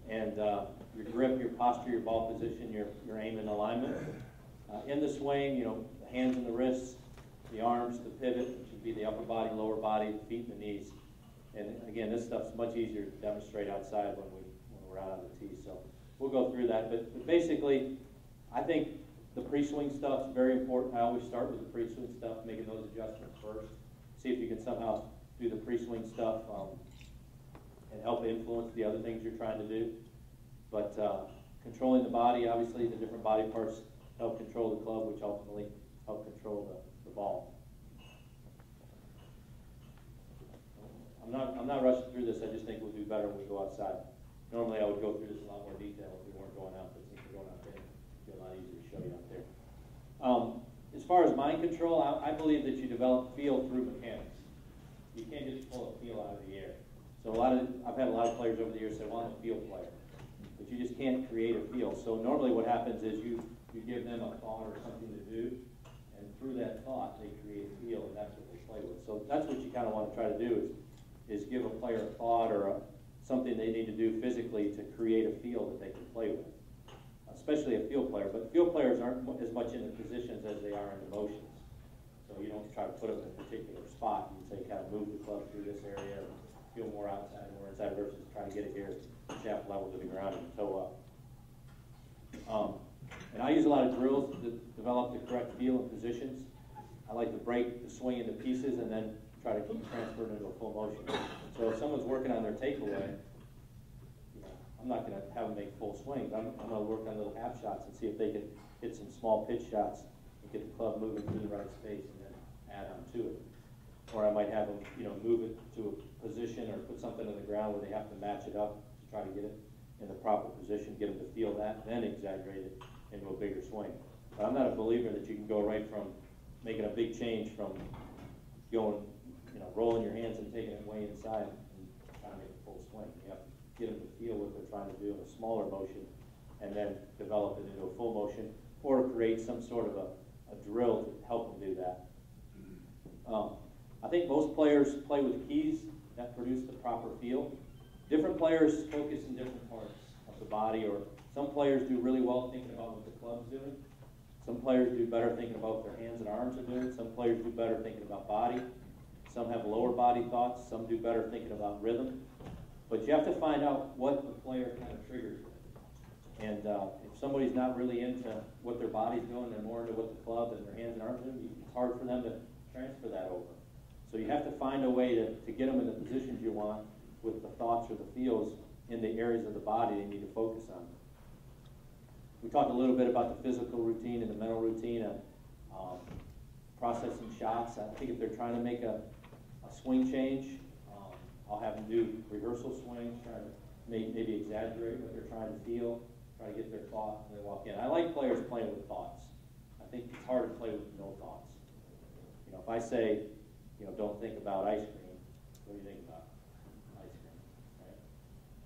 and your grip, your posture, your ball position, your aim and alignment. In the swing, you know, the hands and the wrists, the arms, the pivot, which would be the upper body, lower body, the feet and the knees. And again, this stuff's much easier to demonstrate outside when we're out on the tee. So we'll go through that. But basically, I think the pre-swing stuff is very important. I always start with the pre-swing stuff, making those adjustments first. See if you can somehow do the pre-swing stuff and help influence the other things you're trying to do. But controlling the body, obviously, the different body parts help control the club, which ultimately help control the ball. I'm not rushing through this. I just think we'll do better when we go outside. Normally, I would go through this in a lot more detail if we weren't going out, but since we're going out there, it'll be a lot easier to show you out there. As far as mind control, I believe that you develop feel through mechanics. You can't just pull a feel out of the air. So I've had a lot of players over the years say, well, I'm a field player. But you just can't create a feel. So normally what happens is you give them a thought or something to do, and through that thought, they create a feel, and that's what they play with. So that's what you kind of want to try to do is give a player a thought or something they need to do physically to create a feel that they can play with, especially a field player. But field players aren't as much in the positions as they are in the motions. So you don't try to put them in a particular spot. You say kind of move the club through this area, or feel more outside, more inside, versus trying to get it here, shaft level to the ground and toe up. And I use a lot of drills to develop the correct feel and positions. I like to break the swing into pieces and then try to keep transferring into a full motion. So if someone's working on their takeaway, you know, I'm not going to have them make full swings. I'm going to work on little half shots and see if they can hit some small pitch shots and get the club moving to the right space and then add on to it. Or I might have them, you know, move it to a position or put something on the ground where they have to match it up to try to get it in the proper position, get them to feel that, then exaggerate it into a bigger swing. But I'm not a believer that you can go right from making a big change from going, you know, rolling your hands and taking it way inside and trying to make a full swing. You have to get them to feel what they're trying to do in a smaller motion and then develop it into a full motion or create some sort of a drill to help them do that. I think most players play with keys that produce the proper feel. Different players focus in different parts of the body, or some players do really well thinking about what the club's doing. Some players do better thinking about what their hands and arms are doing. Some players do better thinking about body. Some have lower body thoughts. Some do better thinking about rhythm. But you have to find out what the player kind of triggers with. And if somebody's not really into what their body's doing, they're more into what the club and their hands and arms are doing, it's hard for them to transfer that over. So you have to find a way to get them in the positions you want with the thoughts or the feels in the areas of the body they need to focus on. We talked a little bit about the physical routine and the mental routine of processing shots. I think if they're trying to make a swing change, I'll have them do rehearsal swings, try to maybe exaggerate what they're trying to feel, try to get their thought when they walk in. I like players playing with thoughts. I think it's hard to play with no thoughts. You know, if I say, you know, don't think about ice cream, what do you think about? Ice cream, right?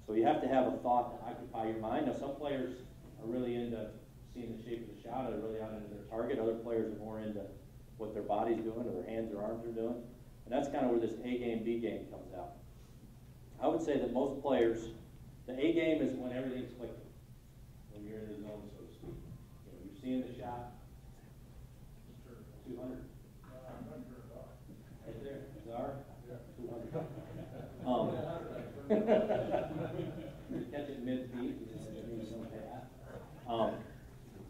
So you have to have a thought to occupy your mind. Now, some players are really into seeing the shape of the shot, or really out into their target. Other players are more into what their body's doing, or their hands or arms are doing. And that's kind of where this A game, B game comes out. I would say that most players, the A game is when everything's clicking, when you're in the zone, so to speak. You know, you're seeing the shot, 200. Right there, Czar, 200. You catch it mid-feet,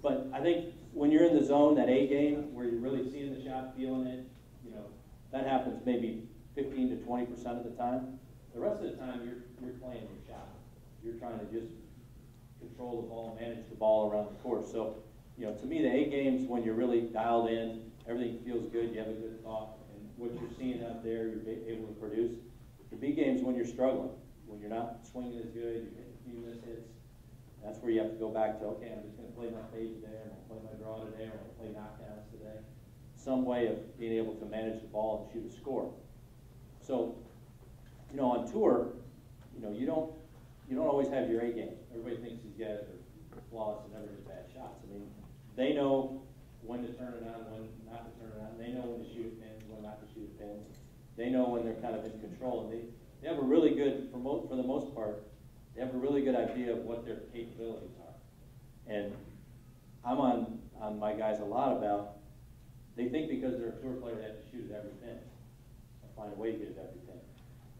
but I think when you're in the zone, that A game, where you're really seeing the shot, feeling it, you know, that happens maybe 15 to 20% of the time. The rest of the time, you're playing your shot. You're trying to just control the ball, manage the ball around the course. So, you know, to me, the A game's when you're really dialed in, everything feels good, you have a good thought, and what you're seeing out there, you're able to produce. The B game's when you're struggling, when you're not swinging as good, you're hitting a few miss hits. That's where you have to go back to, okay, I'm just going to play my fade today, I'm going to play my draw today, I'm going to play knockdowns today. Some way of being able to manage the ball and shoot a score. So, you know, on tour, you know, you don't always have your A game. Everybody thinks he's got it or flawless and never hits bad shots. I mean, they know when to turn it on, when not to turn it on. They know when to shoot pins, when not to shoot pins. They know when they're kind of in control, and they have a really good, for the most part, They have a really good idea of what their capabilities are. And I'm on my guys a lot about, they think because they're a tour player they have to shoot at every pin, or find a way to get at every pin.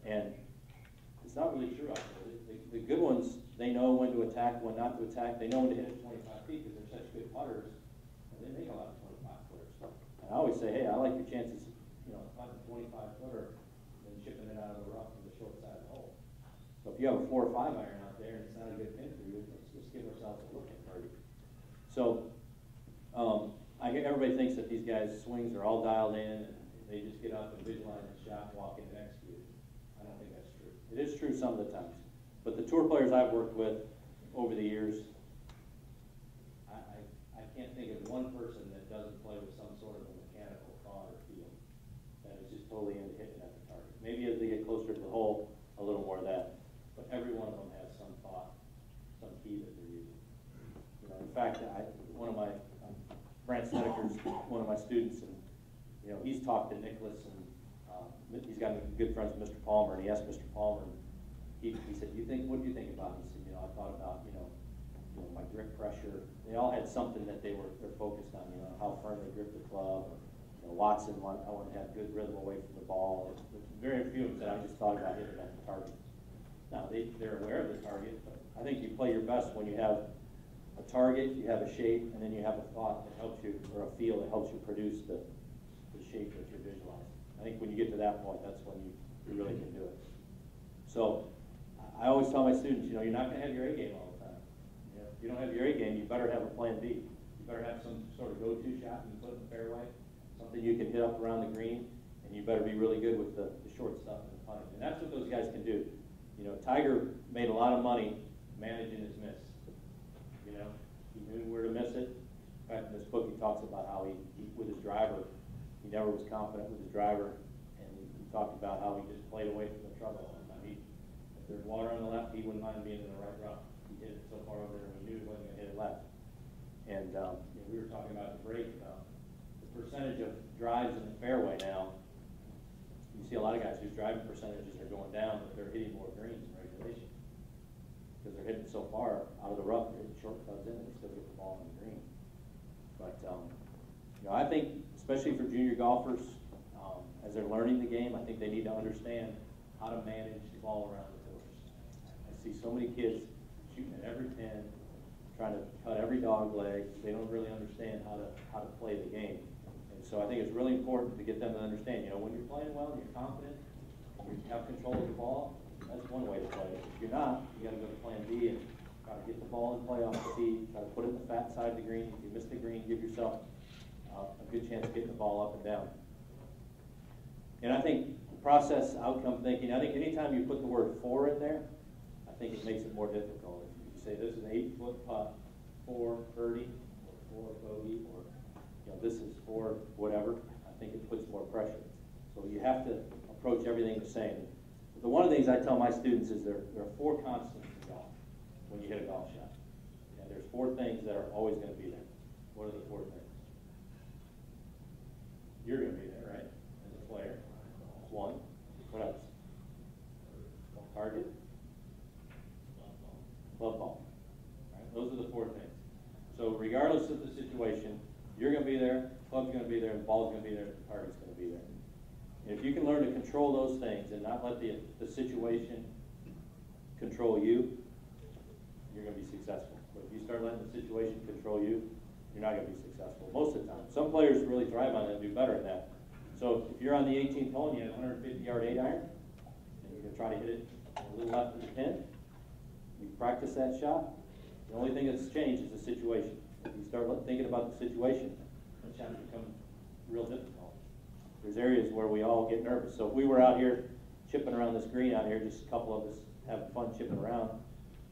And it's not really true out there. The good ones, they know when to attack, when not to attack. They know when to hit at 25 feet because they're such good putters, and they make a lot of 25-footers. And I always say, hey, I like your chances, you know, putting a 25-footer and chipping it out of the rough from the short side of the hole. So if you have a 4 or 5 iron out there and it's not a good pin for you, let's give ourselves a look at birdie. So I hear everybody thinks that these guys' swings are all dialed in and they just get up and visualize the shot and walk in and execute it. I don't think that's true. It is true some of the times. But the tour players I've worked with over the years, I can't think of one person that doesn't play with some sort of a mechanical thought or feel that is just totally into hitting at the target. Maybe as they get closer to the hole, a little more of that. But every one of them has some thought, some key that they're using. You know, in fact, one of my Brant Snedeker's one of my students, and you know, he's talked to Nicholas, and he's got good friends with Mr. Palmer, and he asked Mr. Palmer, and he said, what do you think about it? He said, you know, I thought about, you know, my grip pressure. They all had something that they're focused on, you know, how firm they grip the club. Or, you know, Watson, I want to have good rhythm away from the ball. Very few of them said, I just thought about hitting at the target. Now, they're aware of the target, but I think you play your best when you have a target, you have a shape, and then you have a thought that helps you, or a feel that helps you produce the shape that you're visualizing. I think when you get to that point, that's when you really can do it. So I always tell my students, you know, you're not going to have your A game all the time. You know, if you don't have your A game, you better have a plan B. You better have some sort of go-to shot you can put in the fairway, something you can hit up around the green, and you better be really good with the short stuff and the putting. And that's what those guys can do. You know, Tiger made a lot of money managing his miss. You know, he knew where to miss it. In fact, in this book, he talks about how he with his driver, he never was confident with his driver, and he talked about how he just played away from the trouble. I mean, if there's water on the left, he wouldn't mind being in the right rough. He hit it so far over there, and he knew he wasn't going to hit it left. And you know, we were talking about the break about the percentage of drives in the fairway now. You see a lot of guys whose driving percentages are going down, but they're hitting more greens in regulation because they're hitting so far out of the rough. They're hitting short clubs in, and they still get the ball on the green. But you know, I think, especially for junior golfers, as they're learning the game, I think they need to understand how to manage the ball around the course. I see so many kids shooting at every pin, trying to cut every dog leg. They don't really understand how to play the game. And so I think it's really important to get them to understand, you know, when you're playing well and you're confident, and you have control of the ball, that's one way to play it. If you're not, you got to go to plan B and try to get the ball in play off the tee, try to put it in the fat side of the green. If you miss the green, give yourself a good chance of getting the ball up and down. And I think process outcome thinking, I think anytime you put the word for in there, I think it makes it more difficult. If you say this is an 8-foot putt, 4 birdie, or 4 bogey, or you know, this is 4 whatever, I think it puts more pressure. So you have to approach everything the same. But one of the things I tell my students is there are 4 constants in golf when you hit a golf shot. And there's 4 things that are always going to be there. What are the 4 things? You're going to be there, right? As a player. 1. What else? Target. Club ball. Right? Those are the 4 things. So regardless of the situation, you're going to be there, club's going to be there, and the ball's going to be there, the target's going to be there. And if you can learn to control those things and not let the situation control you, you're going to be successful. But if you start letting the situation control you, you're not going to be successful most of the time. Some players really thrive on it and do better at that. So if you're on the 18th hole and you have a 150-yard 8-iron, and you're going to try to hit it a little left of the pin, you practice that shot. The only thing that's changed is the situation. If you start thinking about the situation, the shots become real difficult. There's areas where we all get nervous. So if we were out here chipping around this green out here, just a couple of us having fun chipping around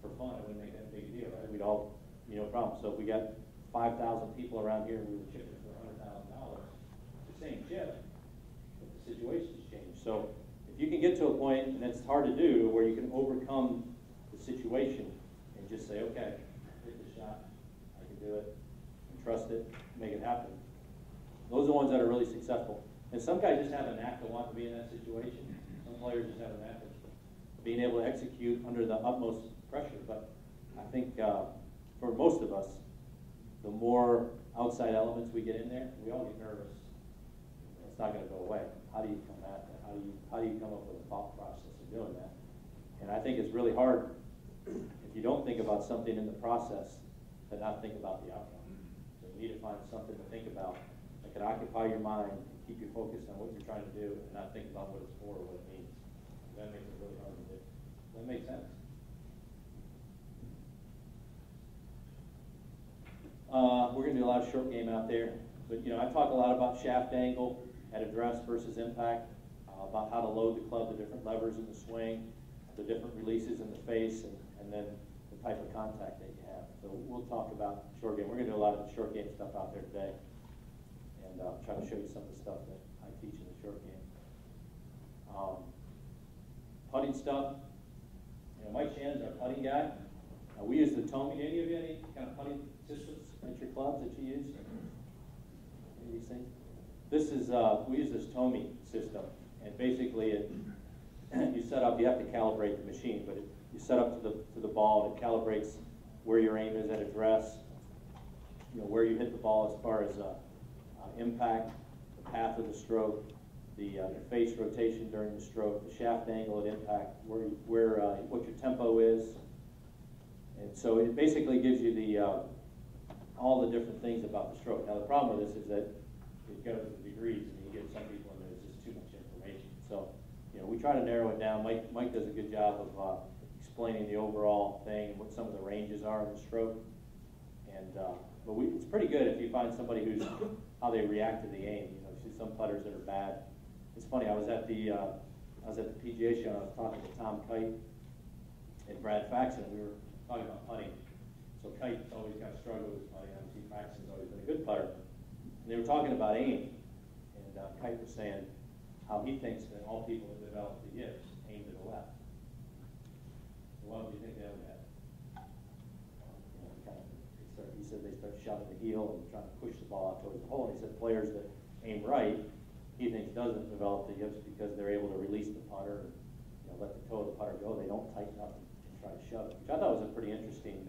for fun, it wouldn't make that big a deal, right? We'd all, you know, problem. So if we got 5,000 people around here and we were chipping for $100,000, the same chip, but the situation's changed. So if you can get to a point, and it's hard to do, where you can overcome the situation and just say, okay, hit the shot, I can do it, and trust it, make it happen. Those are the ones that are really successful. And some guys just have a knack to want to be in that situation. Some players just have a knack of being able to execute under the utmost pressure. But I think for most of us, the more outside elements we get in there, we all get nervous. It's not going to go away. How do you come at that? How do you come up with a thought process of doing that? And I think it's really hard if you don't think about something in the process to not think about the outcome. So you need to find something to think about that can occupy your mind and keep you focused on what you're trying to do and not think about what it's for or what it means. That makes it really hard to do. Does that make sense? We're going to do a lot of short game out there. But, I talk a lot about shaft angle at address versus impact, about how to load the club, the different levers in the swing, the different releases in the face, and then the type of contact that you have. So we'll talk about short game. We're going to do a lot of the short game stuff out there today, and try to show you some of the stuff that I teach in the short game. Putting stuff. Mike Shannon's our putting guy. We use the Tommy. Any of you any kind of putting systems at your clubs that you use? Any of these things? This is we use this Tommy system, and basically you set up. You have to calibrate the machine, but you set up to the ball, and it calibrates where your aim is at address. Where you hit the ball as far as impact, the path of the stroke, the face rotation during the stroke, the shaft angle at impact, what your tempo is, and so it basically gives you all the different things about the stroke. Now the problem with this is that it goes to degrees, and you get some people and there's just too much information. So we try to narrow it down. Mike does a good job of explaining the overall thing and what some of the ranges are in the stroke, and but it's pretty good if you find somebody who's how they react to the aim. You see some putters that are bad. It's funny. I was at the PGA show, and I was talking to Tom Kite and Brad Faxon. We were talking about putting. So Kite's always kind of struggled with putting. Obviously, Faxon's always been a good putter. And they were talking about aim, and Kite was saying how he thinks that all people that develop the yips aim to the left. So what do you think they would have? He said they start shoving the heel and trying to push the ball out towards the hole. And he said players that aim right, he thinks doesn't develop the yips because they're able to release the putter and let the toe of the putter go. They don't tighten up and try to shove it, which I thought was a pretty interesting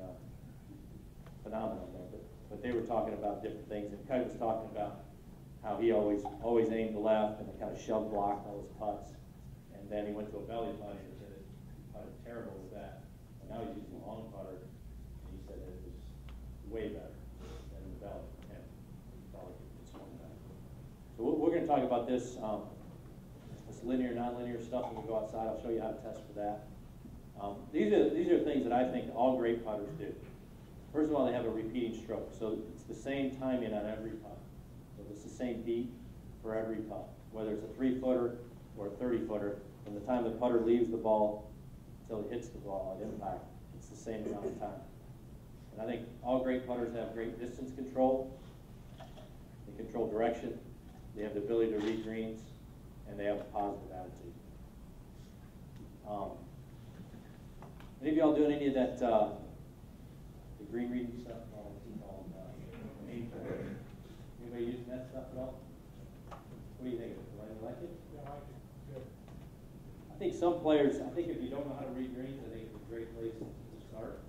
phenomenon there. But they were talking about different things, and Kite was talking about how he always aimed the left and kind of shove blocked all his putts. And then he went to a belly putt and said he putted terrible with that. And now he's using a long putter, and he said it was way better than the belly for him. He felt like it could swing back. So we're going to talk about this linear, nonlinear stuff when we go outside. I'll show you how to test for that. These are things that I think all great putters do. First of all, they have a repeating stroke, so it's the same timing on every putt. So it's the same beat for every putt, whether it's a 3-footer or a 30-footer. From the time the putter leaves the ball until it hits the ball at impact, it's the same amount of time. And I think all great putters have great distance control. They control direction. They have the ability to read greens, and they have a positive attitude. Any of y'all doing any of that the green reading stuff? Anybody using that stuff at all? What do you think of it? Do you like it? Yeah, I like it. Good. I think some players, if you don't know how to read greens, I think it's a great place to start.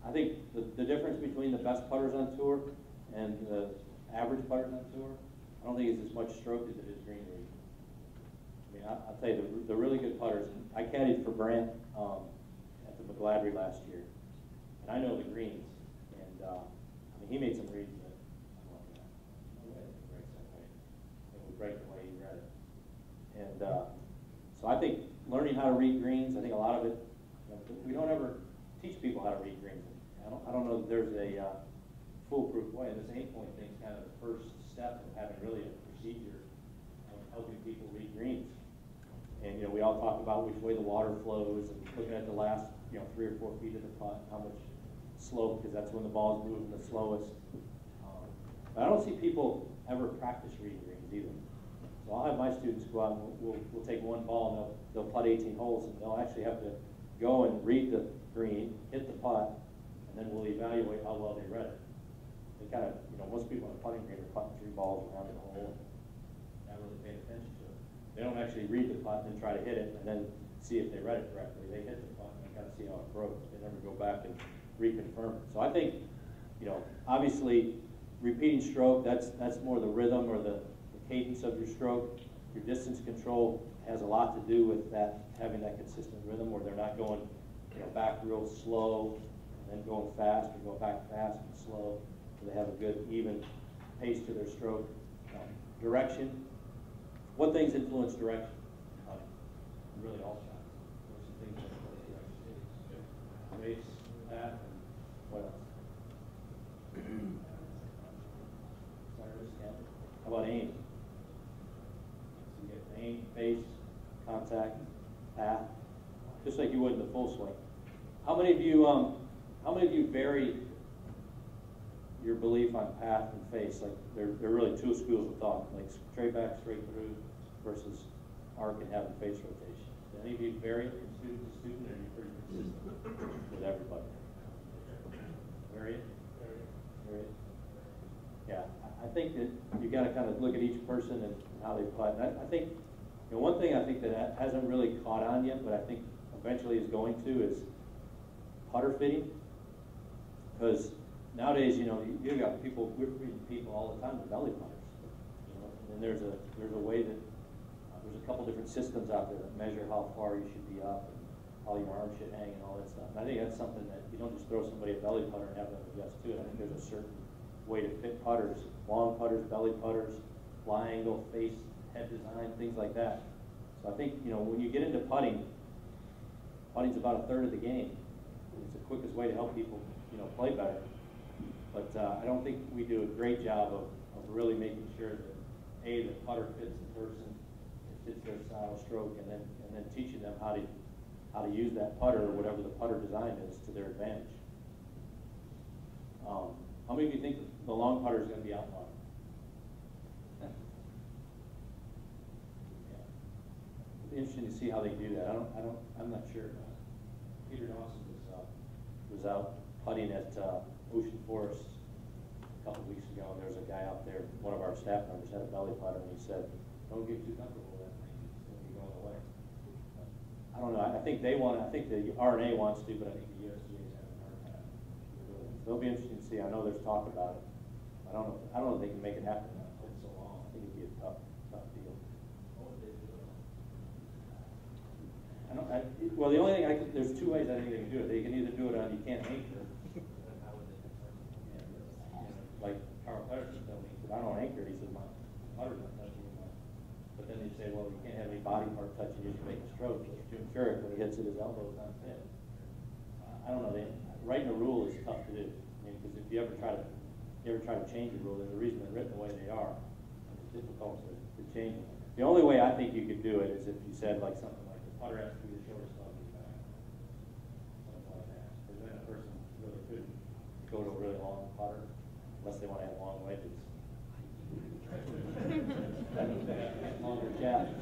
I think the difference between the best putters on tour and the average putters on tour, I don't think it's as much stroke as it is green reading. I'll tell you, the really good putters, I caddied for Brant at the McGladrey last year, and I know the greens, and he made some reads that I'm like, no way it breaks that way. It would break the way he read it. And so I think learning how to read greens, I think a lot of it, we don't ever teach people how to read greens. I don't know that there's a foolproof way. This 8-point thing is kind of the first step of having really a procedure of helping people read greens. And we all talk about which way the water flows and looking at the last 3 or 4 feet of the putt, how much slope, because that's when the ball's moving the slowest. But I don't see people ever practice reading greens either. So I'll have my students go out and we'll take one ball and they'll putt 18 holes, and they'll actually have to go and read the green, hit the putt, and then we'll evaluate how well they read it. They kind of, most people on a putting green are putting 3 balls around the hole and not really paying attention to it. They don't actually read the putt and then try to hit it, and then see if they read it correctly. They hit the button and kind of see how it broke. They never go back and reconfirm it. So I think, you know, obviously repeating stroke, that's more the rhythm or the cadence of your stroke. Your distance control has a lot to do with that, having that consistent rhythm where they're not going, you know, back real slow and then going fast, or go back fast and slow. So they have a good even pace to their stroke. Direction. What things influence direction? Really all shots. What's the things that influence direction? Race, path, and what else? How about aim? So you get aim, face, contact, path, just like you would in the full swing. How many of you vary your belief on path and face? Like they're really two schools of thought, like straight back, straight through, versus arc and having face rotation. Do any of you vary from student to student, or are you pretty consistent with everybody? Vary it? Vary it? Yeah, I think that you got to kind of look at each person and how they putt. And I think, you know, one thing I think that hasn't really caught on yet, but I think eventually is going to, is putter fitting. Because nowadays, you know, you got people, we're reading people all the time with belly putters. You know, and there's a way that there's a couple different systems out there that measure how far you should be up and how your arm should hang and all that stuff. And I think that's something that you don't just throw somebody a belly putter and have them adjust to it. I think there's a certain way to fit putters, long putters, belly putters, fly angle, face, head design, things like that. So I think, you know, when you get into putting, putting's about a third of the game. It's the quickest way to help people, you know, play better. But I don't think we do a great job of really making sure that A, the putter fits the person, it fits their style of stroke, and then teaching them how to use that putter or whatever the putter design is to their advantage. How many of you think the long putter is going to be outlawed? Yeah. It'll be interesting to see how they do that. I'm not sure. Peter Dawson was out putting at Ocean Forest a couple weeks ago, and there was a guy out there, one of our staff members had a belly putter, and he said, "Don't get too comfortable with that thing. It's going to be going away." I don't know. I think they want. I think the RNA wants to, but I think the USGA is having a hard time. So it'll be interesting to see. I know there's talk about it. I don't know if they can make it happen. It's so long. I think it'd be a tough deal. Well, the only thing there's two ways I think they can do it. They can either do it on you can't anchor, like Carl Patterson told me. He said, "I don't anchor." He said, "My putter's not touching you." But then you say, "Well, you can't have any body part touching you to make a stroke." Jim Furyk, when he hits it, his elbow's not fit. I don't know. Writing a rule is tough to do. I mean, because if you ever try to change a rule, there's a reason they're written the way they are. And it's difficult to change them. The only way I think you could do it is if you said like something like the putter has to be the shortest of your back, something like that. Because then a person really couldn't go to a really long putter unless they want to have long wedges. Longer jab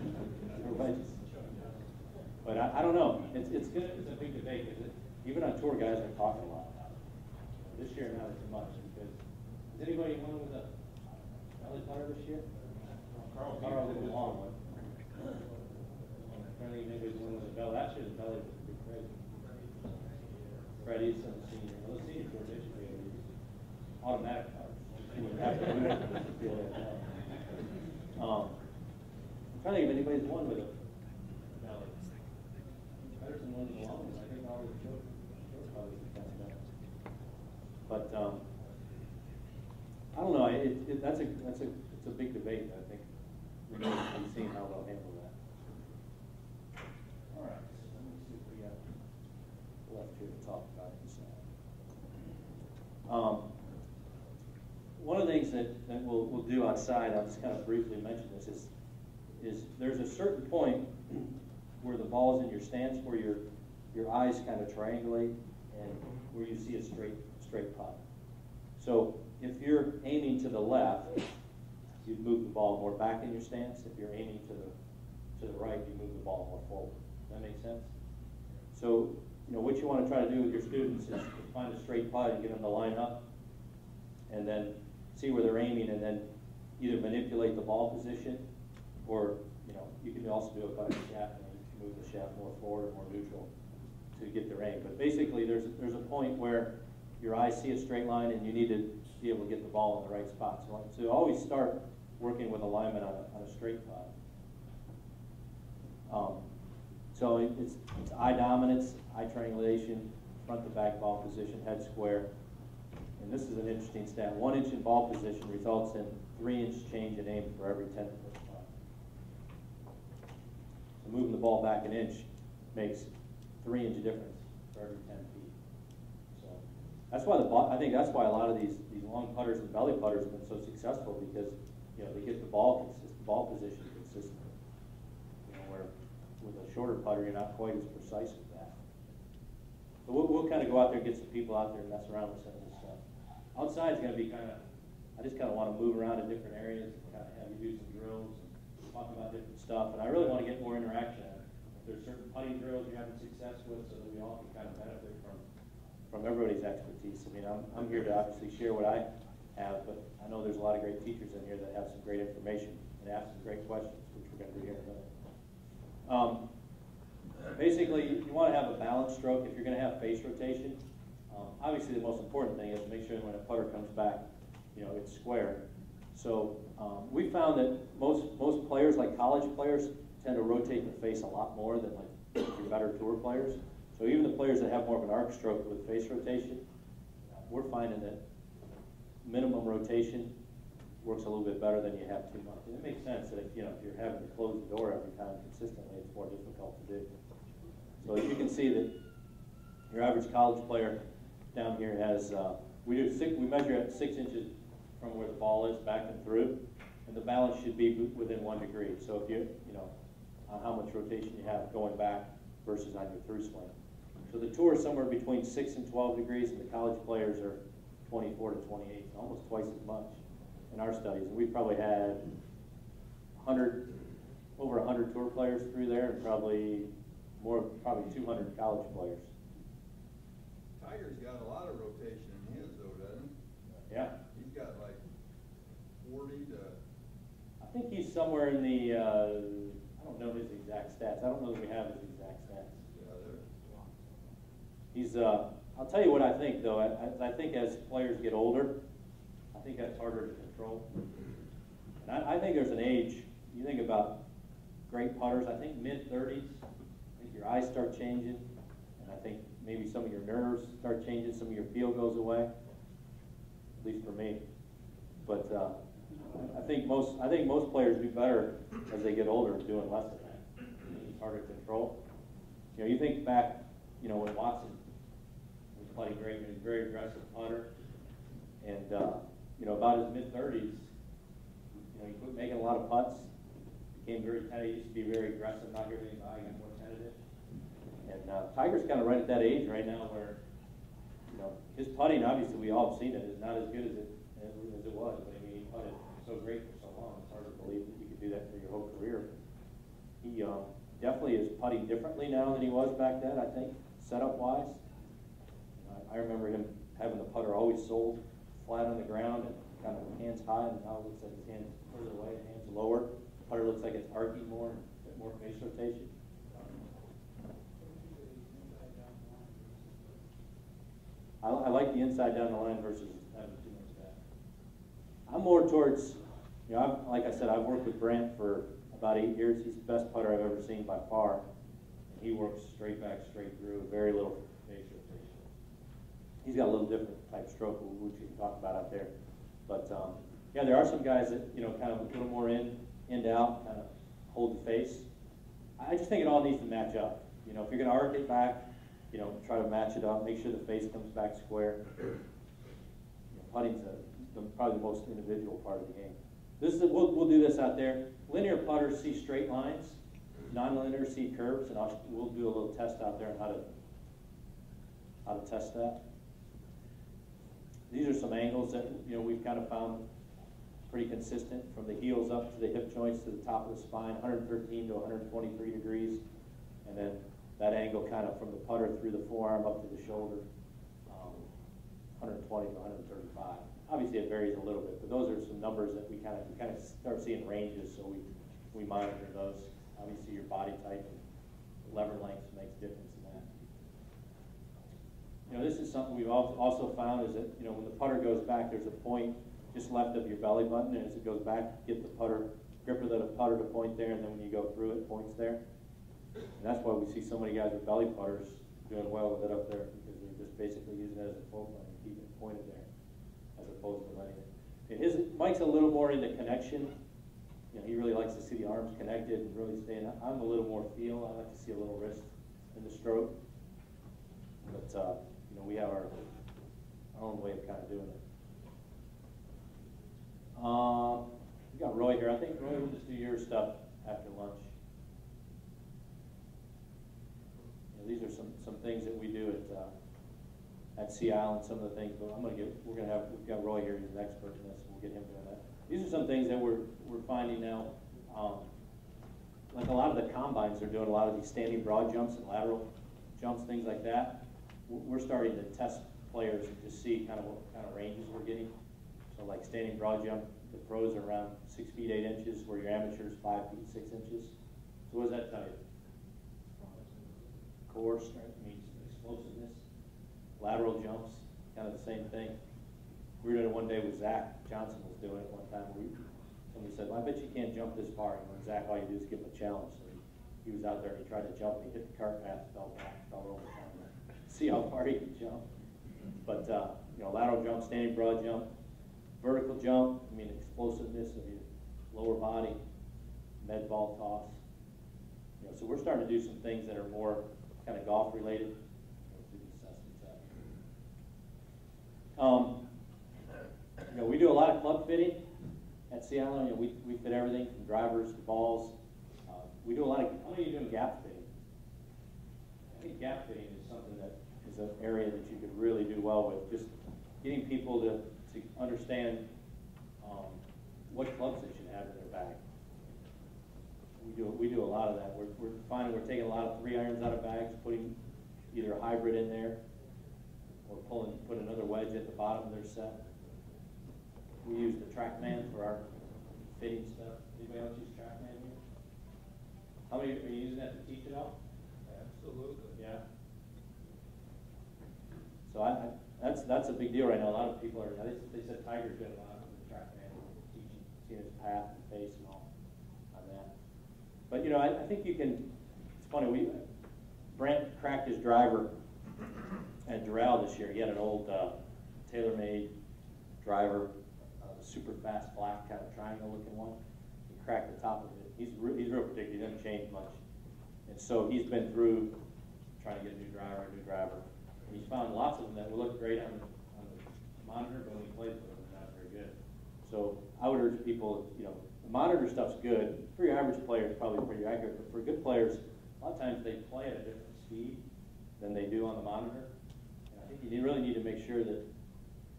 or wedges. But I don't know. It's good. It's a big debate because even on tour, guys are talking a lot about it. This year, not as much because has anybody won with a belly putter this year? Carl did a long one. I think anybody's won with a belly. Last year, the belly was pretty crazy. Freddie's some senior. Well, the senior tour this year is automatic putters. You wouldn't have to do it. I'm trying to think if anybody's won with a belly. Patterson won the long one. I think all the short probably that's better. But I don't know. It's a big debate. I think we're going to be seeing how they'll handle that. All right. So let me see if we got left here to talk about this. One of the things that we'll do outside, I'll just kind of briefly mention this, is there's a certain point where the ball is in your stance where your eyes kind of triangulate and where you see a straight putt. So if you're aiming to the left, you'd move the ball more back in your stance. If you're aiming to the right, you move the ball more forward. Does that make sense? So, you know, what you want to try to do with your students is find a straight putt and get them to line up, and then see where they're aiming, and then either manipulate the ball position, or you know, you can also do it by the shaft. move the shaft more forward or more neutral to get their aim. But basically, there's a point where your eyes see a straight line and you need to be able to get the ball in the right spot. So always start working with alignment on a straight putt. So it's eye dominance, eye triangulation, front to back ball position, head square. And this is an interesting stat. 1 inch in ball position results in 3-inch change in aim for every 10-foot putt. So moving the ball back an inch makes 3-inch difference for every 10 feet. So that's why I think that's why a lot of these long putters and belly putters have been so successful, because they get the ball position consistently. Where with a shorter putter you're not quite as precise with that. So we'll kind of go out there and get some people out there and mess around with some of this stuff. Outside is going to be I just kind of want to move around in different areas, and kind of have you do some drills, and talk about different stuff, and I really want to get more interaction. If there's certain putting drills you're having success with, so that we all can kind of benefit from everybody's expertise. I mean, I'm here to obviously share what I have, but I know there's a lot of great teachers in here that have some great information and ask some great questions, which we're going to do here in a minute. Basically, you want to have a balanced stroke if you're going to have face rotation. Obviously, the most important thing is to make sure that when a putter comes back, it's square. So we found that most players, like college players, tend to rotate the face a lot more than like your better tour players. So even the players that have more of an arc stroke with face rotation, we're finding that minimum rotation works a little bit better than you have too much. And it makes sense that if you're having to close the door every time consistently, it's more difficult to do. So as you can see that your average college player down here has, we measure at 6 inches from where the ball is back and through, and the balance should be within 1 degree. So if on how much rotation you have going back versus on your through swing. So the tour is somewhere between 6 and 12 degrees, and the college players are 24 to 28, so almost twice as much in our studies. And we probably had over 100 tour players through there, and probably 200 college players. Tiger's got a lot of rotation in his, though, doesn't he? Yeah. He's got like 40 to... I think he's somewhere in the, I don't know his exact stats. I don't know that we have his exact stats. Yeah, I'll tell you what I think, though. I think as players get older, I think that's harder to control. And I think there's an age, you think about great putters, I think mid-30s, I think your eyes start changing, and I think maybe some of your nerves start changing, some of your feel goes away, at least for me. But I think most players do better as they get older doing less of that. It's harder to control. You think back, when Watson was playing great, he was a very aggressive putter, and about his mid-30s, he quit making a lot of putts, became very tentative. He used to be very aggressive, not here anybody, got more tentative. And Tiger's kind of right at that age right now where, his putting, obviously we all have seen it, is not as good as it was. But I mean, he putted so great for so long, it's hard to believe that you could do that for your whole career. He definitely is putting differently now than he was back then, I think, setup-wise. I remember him having the putter always sold flat on the ground and kind of hands high, and now it looks like his hands further away, hands lower. The putter looks like it's arcing more, a bit more face rotation. I like the inside down the line versus having too much of that. I'm more towards, like I said, I've worked with Brant for about 8 years. He's the best putter I've ever seen by far. And he works straight back, straight through, very little face rotation. He's got a little different type stroke, which we can talk about out there. But yeah, there are some guys that, kind of a little more in to out, kind of hold the face. I just think it all needs to match up. If you're going to arc it back, try to match it up, make sure the face comes back square. Putting's probably the most individual part of the game. We'll do this out there. Linear putters see straight lines, non-linear see curves, and we'll do a little test out there on how to test that. These are some angles that we've kind of found pretty consistent, from the heels up to the hip joints to the top of the spine, 113 to 123 degrees, and then that angle kind of from the putter through the forearm up to the shoulder, 120 to 135. Obviously it varies a little bit, but those are some numbers that we kind of start seeing ranges, so we monitor those. Obviously your body type lever length makes a difference in that. You know, this is something we've also found is that, you know, when the putter goes back, there's a point just left of your belly button, and as it goes back, get the grip of the putter to point there, and then when you go through it, points there. And that's why we see so many guys with belly putters doing well with it up there, because they're just basically using it as a focal and keeping it pointed there, as opposed to letting it. And Mike's a little more into connection. You know, he really likes to see the arms connected and really staying. I'm a little more feel. I like to see a little wrist in the stroke. But you know, we have our own way of kind of doing it. We got Roy here. I think Roy will just do your stuff after lunch. You know, these are some things that we do at Sea Island. Some of the things, but we've got Roy here. He's an expert in this. We'll get him doing that. These are some things that we're finding now. Like a lot of the combines are doing a lot of these standing broad jumps and lateral jumps, things like that. We're starting to test players and just see kind of what kind of ranges we're getting. So like standing broad jump, the pros are around 6 feet 8 inches, where your amateurs 5 feet 6 inches. So what does that tell you? Core strength means explosiveness. Lateral jumps, kind of the same thing. We were doing it one day with Zach Johnson was doing it one time. Somebody said, well, I bet you can't jump this far. And Zach, all you do is give him a challenge. So he was out there and he tried to jump and he hit the cart path, fell back, fell over time. See how far he can jump. But you know, lateral jump, standing broad jump, vertical jump, I mean explosiveness of your lower body, med ball toss. You know, so we're starting to do some things that are more kind of golf related. You know, we do a lot of club fitting at Sea Island. You know, we fit everything from drivers to balls. We do a lot of. How many are you doing gap fitting? I think gap fitting is something that is an area that you could really do well with. Just getting people to understand what clubs they should have in their bag. We do a lot of that. We're finding we're taking a lot of 3-irons out of bags, putting either a hybrid in there, or put another wedge at the bottom of their set. We use the TrackMan for our fitting stuff. Anybody else use TrackMan here? How many are you using that to teach it out? Absolutely. Yeah. So that's a big deal right now. A lot of people are. They said Tiger's doing a lot of the TrackMan, teaching, seeing his path and face and all on that. But you know, I think you can. It's funny. Brent cracked his driver at Doral this year. He had an old TaylorMade driver, super fast black kind of triangle looking one. He cracked the top of it. He's real particular. He doesn't change much, and so he's been through trying to get a new driver. And he's found lots of them that will look great on the monitor, but when he plays with them, they're not very good. So I would urge people, you know, the monitor stuff's good. For your average player, it's probably pretty accurate, but for good players, a lot of times they play at a different speed than they do on the monitor. And I think you really need to make sure that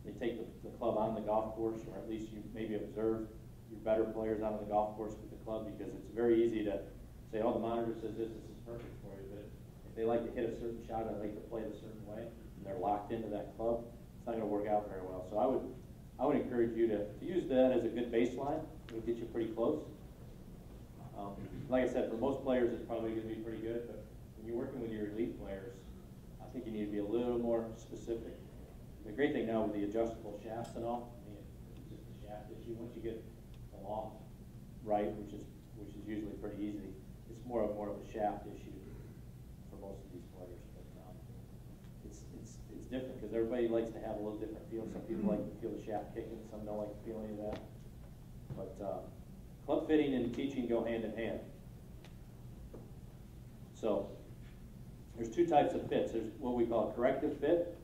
they take the club on the golf course, or at least you maybe observe your better players on the golf course with the club, because it's very easy to say, oh, the monitor says this is perfect for you, but if they like to hit a certain shot or they like to play it a certain way, and they're locked into that club, it's not going to work out very well. So I would encourage you to use that as a good baseline. It'll get you pretty close. Like I said, for most players, it's probably going to be pretty good, but when you're working with your elite players, I think you need to be a little more specific. The great thing now with the adjustable shafts and all, I mean, it's just a shaft issue. Once you get the loft right, which is usually pretty easy, it's more of a shaft issue for most of these players. But it's different because everybody likes to have a little different feel. Some people like to feel the shaft kicking, some don't like to feel any of that. But club fitting and teaching go hand in hand. So there's two types of fits. There's what we call a corrective fit,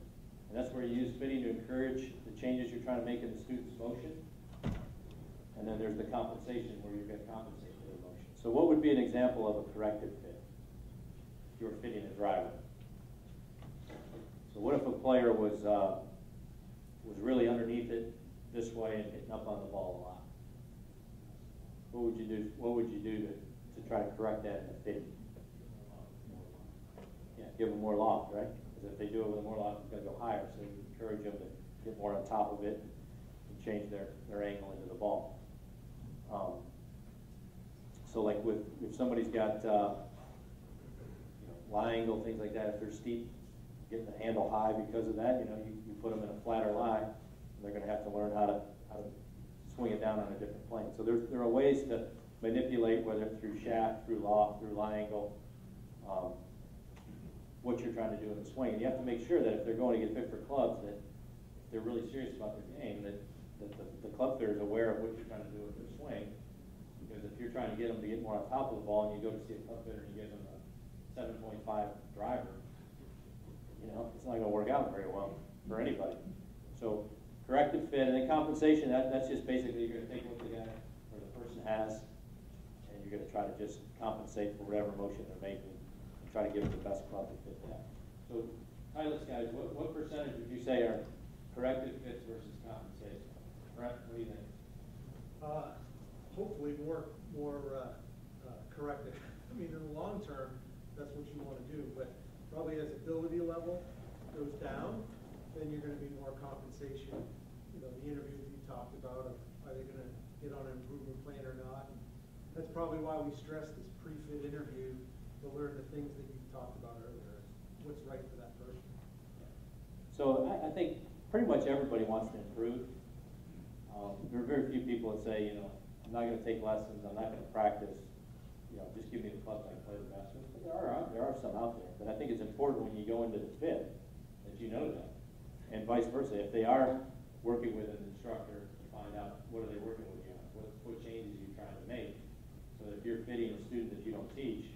and that's where you use fitting to encourage the changes you're trying to make in the student's motion. And then there's the compensation, where you're going to compensate for their motion. So what would be an example of a corrective fit if you were fitting a driver? So what if a player was really underneath it this way and hitting up on the ball a lot? What would you do? What would you do to try to correct that in a fitting? Yeah, give them more loft, right? Because if they do it with more loft, it's going to go higher. So you encourage them to get more on top of it and change their angle into the ball. So like if somebody's got, lie angle, things like that. If they're steep, getting the handle high because of that, you know, you put them in a flatter lie, and they're going to have to learn how to swing it down on a different plane. So there are ways to manipulate, whether it's through shaft, through loft, through lie angle, what you're trying to do in the swing. And you have to make sure that if they're going to get fit for clubs, that if they're really serious about their game, that the club fitter is aware of what you're trying to do with their swing. Because if you're trying to get them to get more on top of the ball, and you go to see a club fitter and you give them a 7.5 driver, you know, it's not going to work out very well for anybody. So corrective fit, and then compensation, that's just basically you're going to take what the guy or the person has, and you're going to try to just compensate for whatever motion they're making, and try to give them the best club to fit that. So Titleist guys, what percentage would you say are corrective fits versus compensation? Brett, what do you think? Hopefully more corrective. I mean, in the long term, that's what you want to do, but probably as ability level goes down, then you're going to be more compensation. You know, the interviews you talked about, of are they going to get on an improvement plan or not? And that's probably why we stress this pre-fit interview to learn the things that you talked about earlier. What's right for that person. So I think pretty much everybody wants to improve. There are very few people that say, you know, I'm not going to take lessons, I'm not going to practice, you know, just give me the clubs I can play the best with. But there are some out there. But I think it's important when you go into the fit that you know that. And vice versa, if they are working with an instructor to find out what are they working with you on, what changes you're trying to make, so that if you're fitting a student that you don't teach,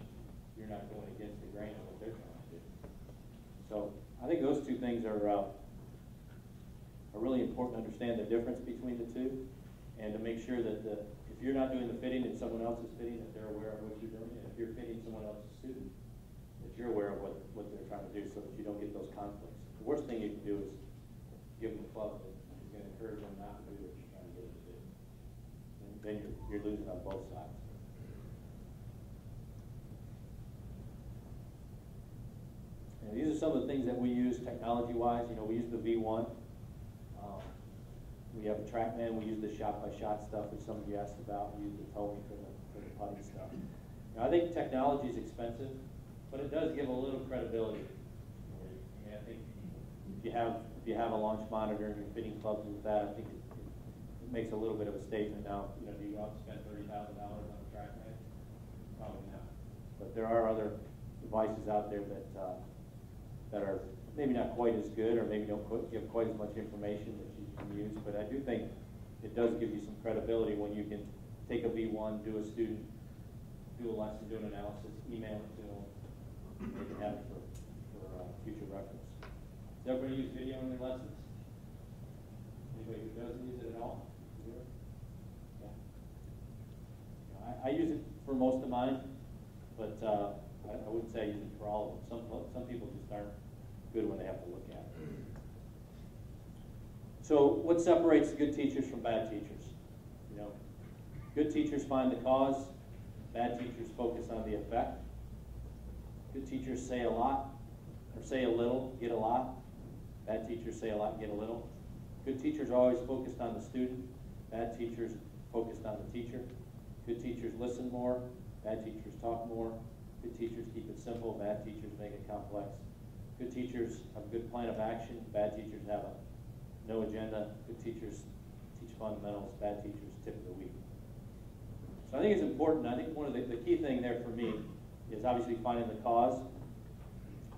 you're not going against the grain of what they're trying to do. So I think those two things are really important to understand the difference between the two, and to make sure that if you're not doing the fitting and someone else is fitting, that they're aware of what you're doing, and if you're fitting someone else's student, that you're aware of what they're trying to do, so that you don't get those conflicts. The worst thing you can do is give them a club that is going to encourage them not to do what you're trying to get them to do. And then you're losing on both sides. And these are some of the things that we use technology-wise. You know, we use the V1. We have a TrackMan. We use the shot-by-shot stuff that some of you asked about. We use the towing for the putting stuff. Now, I think technology is expensive, but it does give a little credibility. And I think if you have a launch monitor and you're fitting clubs with that, I think it makes a little bit of a statement. Now, you know, do you go out and spend $30,000 on a TrackMan? Probably not. But there are other devices out there that are maybe not quite as good, or maybe don't give quite as much information that you can use. But I do think it does give you some credibility when you can take a V1, do a student, do a lesson, do an analysis, email it to them, and they can have it for future reference. Does everybody use video in their lessons? Anybody who doesn't use it at all? Yeah. I use it for most of mine, but I wouldn't say I use it for all of them. Some people just aren't good when they have to look at it. So what separates good teachers from bad teachers? You know, good teachers find the cause. Bad teachers focus on the effect. Good teachers say a lot, or say a little, get a lot. Bad teachers say a lot, get a little. Good teachers are always focused on the student. Bad teachers focused on the teacher. Good teachers listen more. Bad teachers talk more. Good teachers keep it simple. Bad teachers make it complex. Good teachers have a good plan of action. Bad teachers have no agenda. Good teachers teach fundamentals. Bad teachers tip of the week. So I think it's important. I think one of the key thing there for me is obviously finding the cause,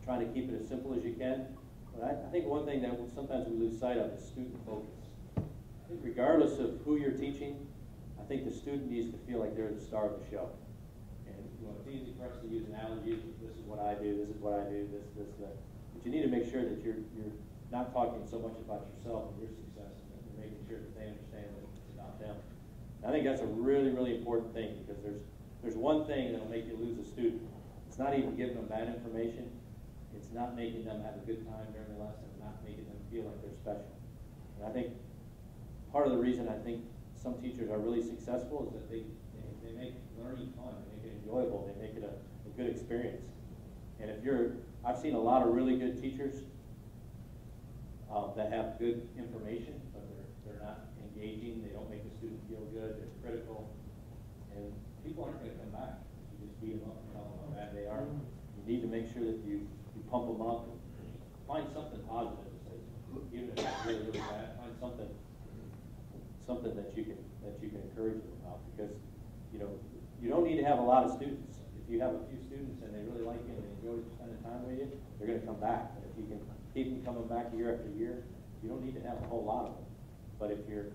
trying to keep it as simple as you can. But I think one thing that sometimes we lose sight of is student focus. I think regardless of who you're teaching, I think the student needs to feel like they're the star of the show. And you know, it's easy for us to use analogies. This is what I do. This is what I do. This, that. But you need to make sure that you're not talking so much about yourself and your success, and that you're making sure that they understand that it's about them. And I think that's a really, really important thing, because there's one thing that'll make you lose a student. It's not even giving them bad information. It's not making them have a good time during the lesson, not making them feel like they're special. And I think part of the reason I think some teachers are really successful is that they make learning fun, they make it enjoyable, they make it a good experience. And I've seen a lot of really good teachers that have good information, but they're not engaging, they don't make the student feel good, they're critical, and people aren't going to come back if you just beat them up and tell them how bad they are. You need to make sure that you pump them up. Find something positive to say, even if it's really, really bad. Find something that you can encourage them about, because you don't need to have a lot of students. If you have a few students and they really like you and they enjoy spending time with you, they're going to come back. And if you can keep them coming back year after year, you don't need to have a whole lot of them. But if you're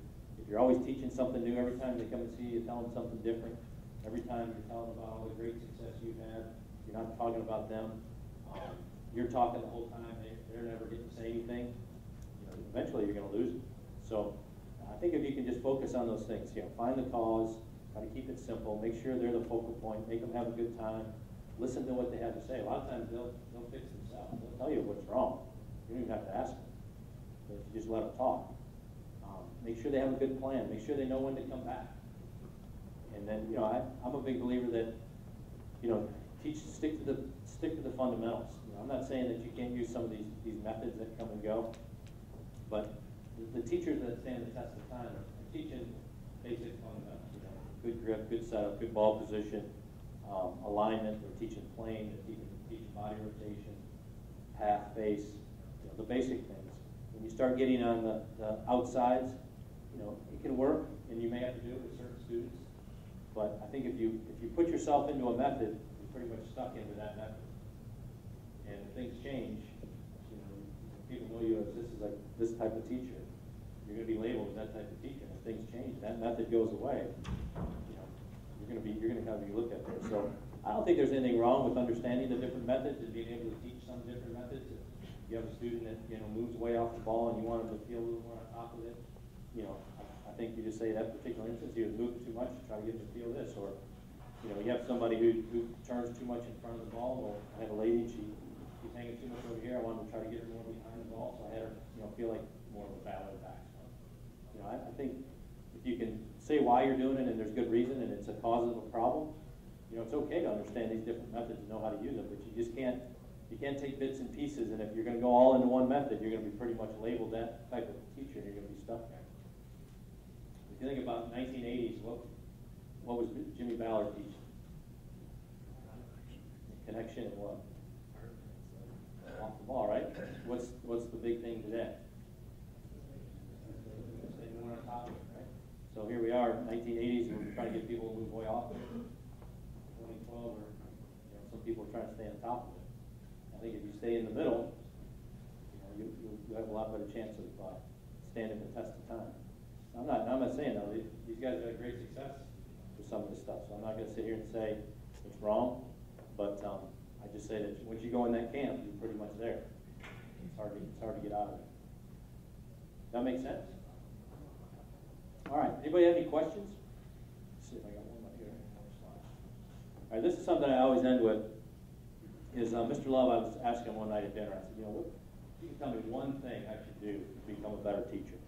always teaching something new every time they come and see you, telling them something different, every time you're telling them about all the great success you've had, you're not talking about them. You're talking the whole time. They're never getting to say anything. Eventually you're going to lose them. So I think if you can just focus on those things, find the cause, try to keep it simple, make sure they're the focal point, make them have a good time, listen to what they have to say. A lot of times they'll fix themselves. They'll tell you what's wrong. You don't even have to ask them. But you just let them talk. Make sure they have a good plan. Make sure they know when to come back. And then, I'm a big believer that, stick to the fundamentals. I'm not saying that you can't use some of these methods that come and go, but the teachers that stand the test of time are teaching basic fundamentals. Good grip, good setup, good ball position, alignment. They're teaching plane. They're teaching body rotation, path, face. The basic things. When you start getting on the outsides, it can work, and you may have to do it with certain students. But I think if you put yourself into a method, you're pretty much stuck into that method. And if things change, people know you as this type of teacher. You're going to be labeled as that type of teacher. If things change, that method goes away. You're going to have to be looked at there. So I don't think there's anything wrong with understanding the different methods and being able to teach some different methods. If you have a student that moves way off the ball and you want them to feel a little more on top of it, I think you just say that particular instance, he was moving too much, try to get him to feel this. Or you have somebody who turns too much in front of the ball. Well, I had a lady, she's hanging too much over here. I wanted to try to get her more behind the ball, so I had her feel like more of a ballet back. So, I think if you can say why you're doing it and there's good reason and it's a cause of a problem, it's okay to understand these different methods and know how to use them, but you just can't take bits and pieces, and if you're going to go all into one method, you're going to be pretty much labeled that type of teacher and you're going to be stuck there. If you think about 1980s, what was Jimmy Ballard teaching? Connection and what? Off the ball, right? What's the big thing today? Stay more on top of it, right? So here we are, 1980s, and we're trying to get people to move way off of it. 2012, or some people are trying to stay on top of it. I think if you stay in the middle, you have a lot better chance of standing the test of time. I'm not saying though, these guys have had great success with some of this stuff, so I'm not going to sit here and say it's wrong, but I just say that once you go in that camp, you're pretty much there. It's hard to get out of it. Does that make sense? All right. Anybody have any questions? Let's see if I got one right here. All right. This is something I always end with. Is Mr. Love? I was asking him one night at dinner. I said, what? You can tell me one thing I should do to become a better teacher.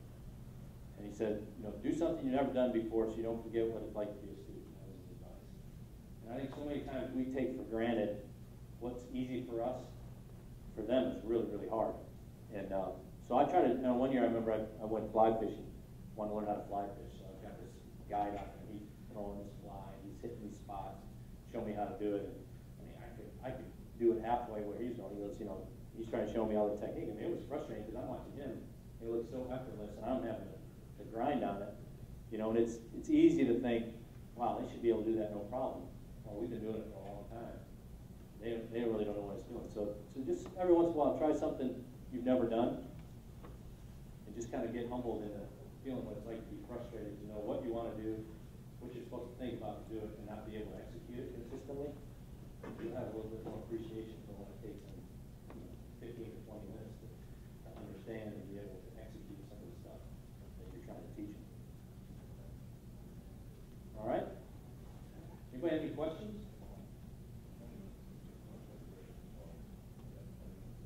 And he said, do something you've never done before, so you don't forget what it's like to be a student. That was his advice. And I think so many times we take for granted what's easy for us, for them it's really, really hard. And so I tried to, one year I remember I went fly fishing, wanted to learn how to fly fish. So I've got this guide out there, he's throwing this fly, he's hitting these spots, showing me how to do it. And I could do it halfway where he's going. He goes, he's trying to show me all the technique. And it was frustrating because I'm watching him. It looks so effortless, and I'm having to grind on it. And it's easy to think, wow, they should be able to do that no problem. Well, we've been doing it for a long time. They really don't know what it's doing. So just every once in a while, try something you've never done, and just kind of get humbled into feeling what it's like to be frustrated, to know what you want to do, what you're supposed to think about to do it, and not be able to execute it consistently. You have a little bit more appreciation for what it takes in 15 to 20 minutes to understand and be able to execute some of the stuff that you're trying to teach them. All right? Anybody have any questions?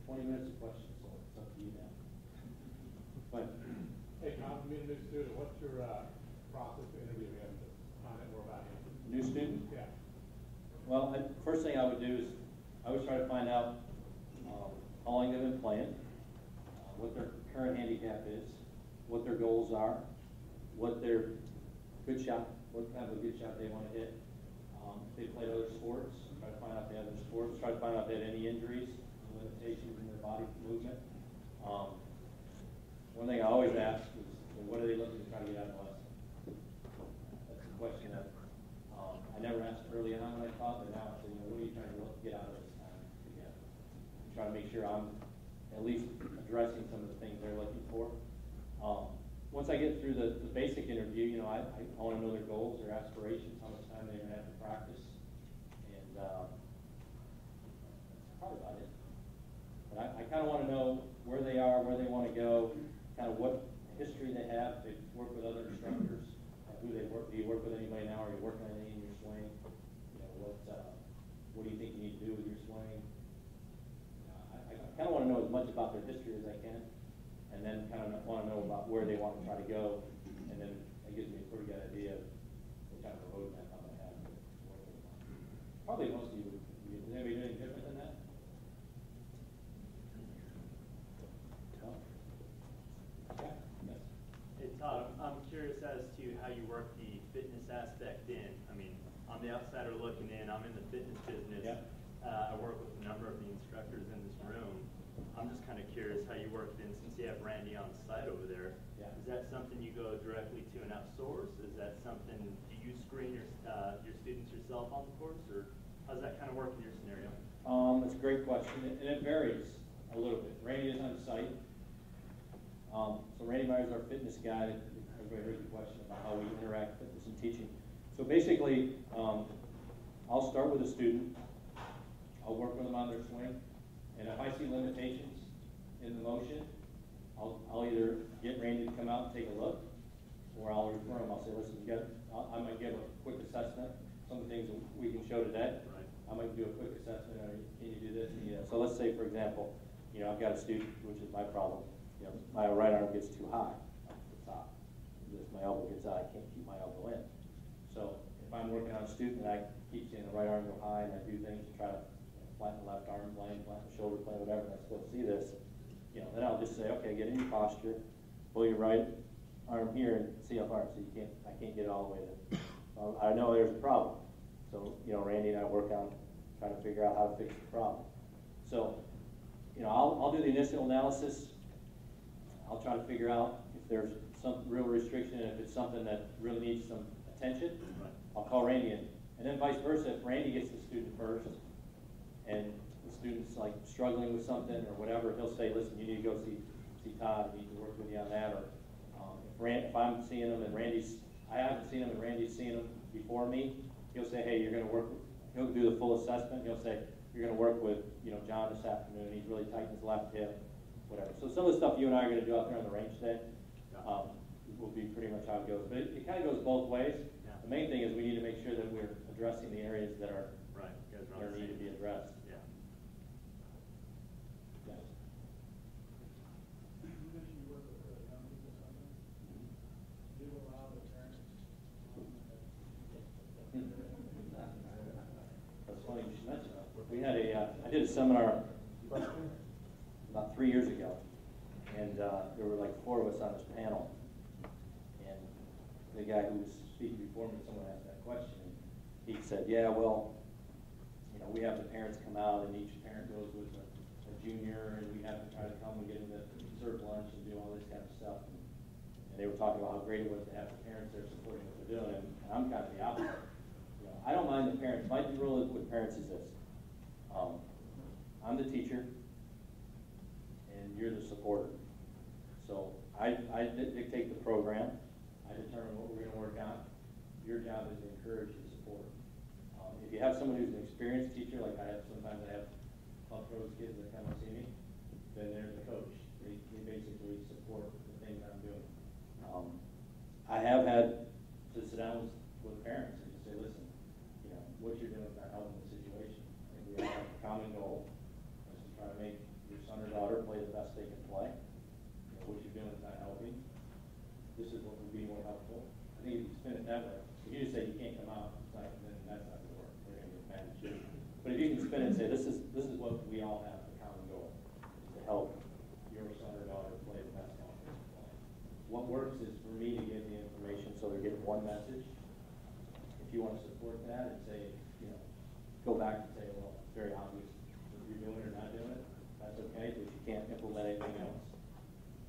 20 minutes of questions, so it's up to you now. Go ahead. Hey, Tom, being a new student, what's your process to interview him to find out more about him? New student? Yeah. Well, first thing I would do is I would try to find out how long they've been playing, what their current handicap is, what their goals are, what their good shot, what kind of a good shot they want to hit. If they played other sports, try to find out if they have any sports, try to find out if they had any injuries, limitations in their body movement. One thing I always ask is, what are they looking to try to get out of the lesson? That's a question that I never asked early on when I taught, but now I say, what are you trying to get out of this time again? I'm trying to make sure I'm at least addressing some of the things they're looking for. Once I get through the basic interview, I want to know their goals, their aspirations, how much time they're going to have to practice, and that's probably about it. But I kind of want to know where they are, where they want to go, kind of what history they have. If they work with other instructors, who they work. Do you work with anybody now? Are you working on anything in your swing? What do you think you need to do with your swing? I kind of want to know as much about their history as I can, and then kind of want to know about where they want to try to go, and then it gives me a pretty good idea of what kind of a roadmap I'm going to have to work with. Probably most of you would. Is anybody doing anything different than that? No? Yeah. Yes. Hey Todd, I'm curious as to how you work the fitness aspect in. I mean, on the outsider looking in, I'm in the fitness business. Yeah. I work with a number of the instructors in this room. I'm just kind of curious how you work it in, since you have Randy on site over there. Yeah. Is that something you go directly to and outsource? Is that something, do you screen your students yourself on the course, or how does that kind of work in your scenario? That's a great question, and it varies a little bit. Randy is on site. So Randy Meyer's our fitness guy. Everybody heard the question about how we interact fitness and teaching. So basically, I'll start with a student. I'll work with them on their swing, and if I see limitations in the motion, I'll either get Randy to come out and take a look, or I'll refer him. I'll say, listen, I might give a quick assessment. Some of the things that we can show today. Right. I might do a quick assessment. Or can you do this? Yeah. So let's say, for example, I've got a student, which is my problem. My right arm gets too high up to the top. My elbow gets out. I can't keep my elbow in. So if I'm working on a student and I keep seeing the right arm go high, and I do things to try to flatten the left arm, flatten the shoulder, flatten whatever, and I still see this, then I'll just say, okay, get in your posture, pull your right arm here, and see how far. So I can't get it all the way there. I know there's a problem. So Randy and I work on trying to figure out how to fix the problem. So I'll do the initial analysis. I'll try to figure out if there's some real restriction, and if it's something that really needs some attention, I'll call Randy in. And then vice versa, if Randy gets the student first, and the student's like struggling with something or whatever, he'll say, listen, you need to go see Todd, I need to work with you on that. Or if I'm seeing him and I haven't seen him and Randy's seen him before me, he'll say, hey, he'll do the full assessment. He'll say, you're going to work with John this afternoon. He's really tight in his left hip, whatever. So some of the stuff you and I are going to do out there on the range today will be pretty much how it goes. But it kind of goes both ways. Yeah. The main thing is we need to make sure that we're addressing the areas that are Right. You guys are on that the need to same be page. addressed. Yeah. Yes. You mentioned you work with young people sometimes. Do you allow the parents? That's funny you should mention that. We had I did a seminar about 3 years ago, and there were like 4 of us on this panel. And the guy who was speaking before me, someone asked that question, and he said, yeah, well, we have the parents come out, and each parent goes with a junior, and we have to try to come and get them to serve lunch and do all this kind of stuff. And they were talking about how great it was to have the parents there supporting what they're doing, and I'm kind of the opposite. I don't mind the parents. My rule with parents is this. I'm the teacher, and you're the supporter. So I dictate the program. I determine what we're going to work on. Your job is to encourage and support. If you have someone who's an experienced teacher, like sometimes I have Club Pros kids that come and see me, then they're the coach. They basically support the things I'm doing. I have had to sit down with parents and just say, listen, what you're doing is not helping the situation. I think we all have a common goal, is to try to make your son or daughter play the best they can play. What you're doing is not helping. This is what would be more helpful. I think if you spin it that way, if you just say you can't come out, then that's not going to work. We're going to get mad at you. But if you can spin it and say this is what we all have, the common goal, is to help your son or daughter play the best ball they can play. What works is for me to give the information so they're getting one message. If you want to support that and say, go back and say, well, it's very obvious what you're doing or not doing it. That's okay, but you can't implement anything else.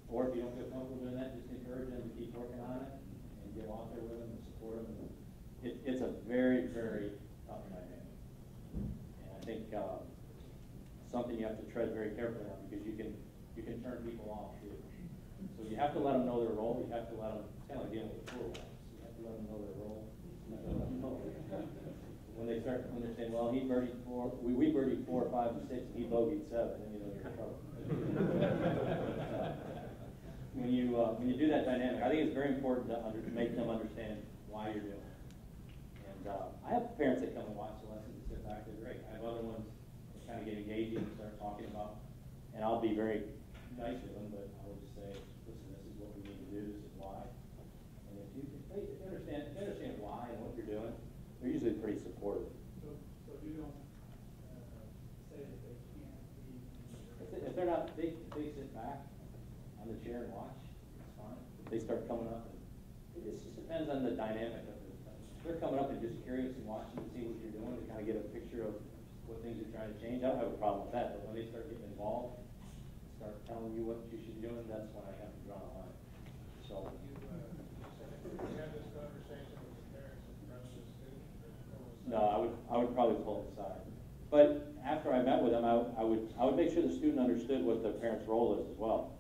Or if you don't feel comfortable doing that, just encourage them to keep working on it and get out there with them and support them. It's a very, very tough dynamic. And I think something you have to tread very carefully on, because you can turn people off too. So you have to let them know their role. You have to let them, it's kind of like dealing with the pool. You have to let them know their role. When they're saying, well, he birdied 4, we birdied 4, 5, and 6, and he bogeyed 7, then you know you're in trouble. When you do that dynamic, I think it's very important to make them understand why you're doing it. And I have parents that come and watch the lessons and sit back, they're great. I have other ones that kind of get engaging and start talking about, and I'll be very nice with them, but I will just say, listen, this is what we need to do, this is why. And if they understand why and what you're doing, they're usually pretty supportive. So you don't say that they can't be. If they're not, they sit back on the chair and watch, it's fine. If they start coming up, and it just depends on the dynamic of it. If they're coming up and just curious and watching to see what you're doing, to kind of get a picture of what things you're trying to change, I don't have a problem with that. But when they start getting involved, start telling you what you should be doing, that's when I have to draw a line. So. You had this conversation with the parents in front of the student? No, I would probably pull it aside. But after I met with them, I would make sure the student understood what the parent's role is as well.